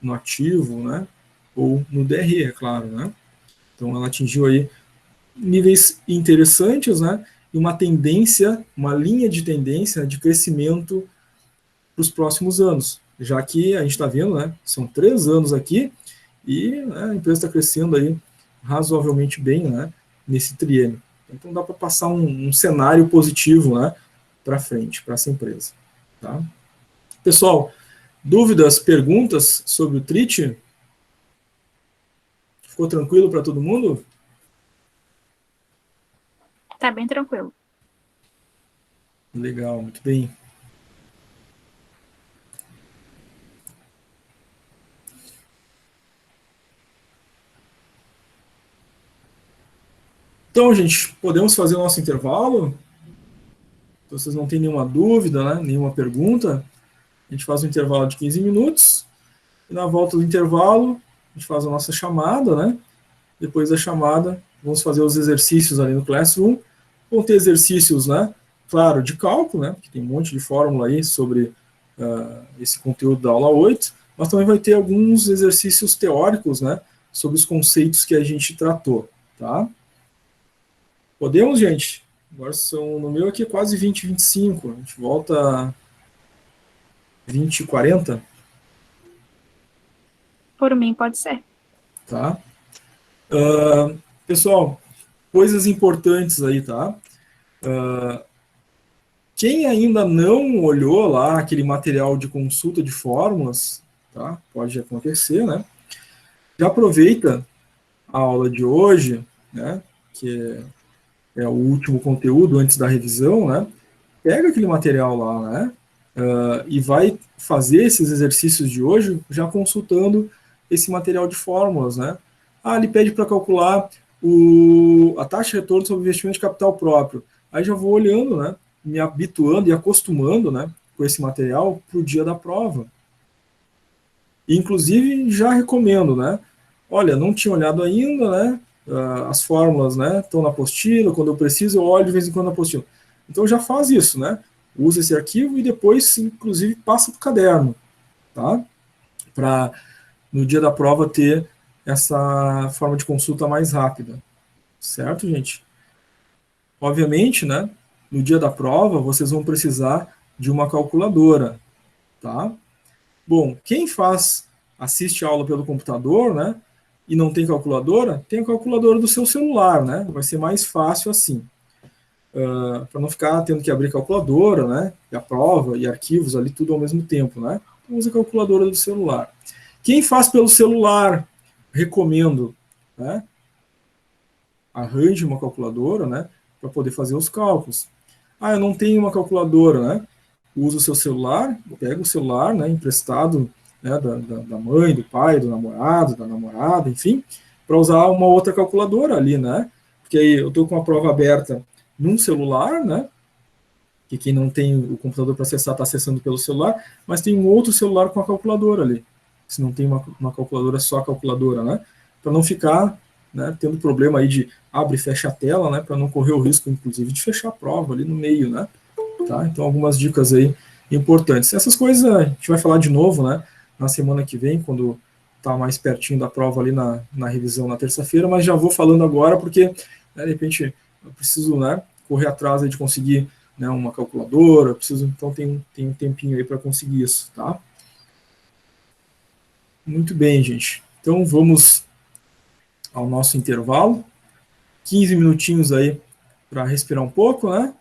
no ativo, né, ou no DRE, é claro. Né? Então, ela atingiu aí níveis interessantes, né, e uma tendência, uma linha de tendência de crescimento para os próximos anos, já que a gente está vendo, né, são 3 anos aqui, e, né, a empresa está crescendo aí razoavelmente bem, né, nesse triênio. Então dá para passar um cenário positivo, né, para frente, para essa empresa. Tá? Pessoal, dúvidas, perguntas sobre o TRIT? Ficou tranquilo para todo mundo? Tá bem tranquilo. Legal, muito bem. Então, gente, podemos fazer o nosso intervalo? Se vocês não têm nenhuma dúvida, né, nenhuma pergunta, a gente faz um intervalo de 15 minutos, e na volta do intervalo, a gente faz a nossa chamada, né? Depois da chamada, vamos fazer os exercícios ali no Classroom, Vão ter exercícios, né, claro, de cálculo, né, que tem um monte de fórmula aí sobre esse conteúdo da aula 8, mas também vai ter alguns exercícios teóricos, né, sobre os conceitos que a gente tratou, tá? Podemos, gente? Agora são, no meu aqui, quase 20, 25. A gente volta a 20, 40. Por mim, pode ser. Tá? Pessoal, coisas importantes aí, tá? Quem ainda não olhou lá aquele material de consulta de fórmulas, tá? Pode acontecer, né? Já aproveita a aula de hoje, né? Que é o último conteúdo antes da revisão, né? Pega aquele material lá, né? E vai fazer esses exercícios de hoje já consultando esse material de fórmulas, né? Ele pede para calcular a taxa de retorno sobre investimento de capital próprio. Aí já vou olhando, né? Me habituando e acostumando, né? Com esse material para o dia da prova. Inclusive, já recomendo, né? Olha, não tinha olhado ainda, né? As fórmulas, né? Estão na apostila, quando eu preciso, eu olho de vez em quando na apostila. Então já faz isso, né? Usa esse arquivo e depois, inclusive, passa para o caderno, tá? Para no dia da prova ter essa forma de consulta mais rápida, certo, gente? Obviamente, né? No dia da prova, vocês vão precisar de uma calculadora, tá? Bom, quem assiste a aula pelo computador, né? E não tem calculadora, tem a calculadora do seu celular, né? Vai ser mais fácil assim. Para não ficar tendo que abrir calculadora, né? E a prova e arquivos ali tudo ao mesmo tempo, né? Então, usa a calculadora do celular. Quem faz pelo celular, recomendo, né? Arranje uma calculadora, né? Para poder fazer os cálculos. Eu não tenho uma calculadora, né? Usa o seu celular, pega o celular, né? Emprestado, né? Da mãe, do pai, do namorado, da namorada, enfim, para usar uma outra calculadora ali, né? Porque aí eu estou com a prova aberta num celular, né? Que quem não tem o computador para acessar está acessando pelo celular, mas tem um outro celular com a calculadora ali. Se não tem uma calculadora, só a calculadora, né? Para não ficar, né, tendo problema aí de abre e fecha a tela, né? Para não correr o risco, inclusive, de fechar a prova ali no meio, né? Tá? Então, algumas dicas aí importantes. Essas coisas a gente vai falar de novo, né? Na semana que vem, quando tá mais pertinho da prova ali na revisão na terça-feira, mas já vou falando agora porque, né, de repente, eu preciso, né, correr atrás aí de conseguir, né, uma calculadora, então tem um tempinho aí para conseguir isso, tá? Muito bem, gente. Então, vamos ao nosso intervalo. 15 minutinhos aí para respirar um pouco, né?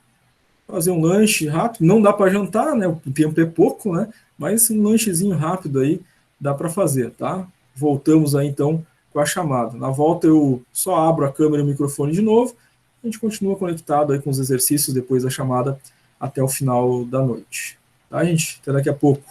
Fazer um lanche rápido. Não dá para jantar, né? O tempo é pouco, né? Mas um lanchezinho rápido aí dá para fazer, tá? Voltamos aí, então, com a chamada. Na volta, eu só abro a câmera e o microfone de novo. A gente continua conectado aí com os exercícios depois da chamada até o final da noite. Tá, gente? Até daqui a pouco.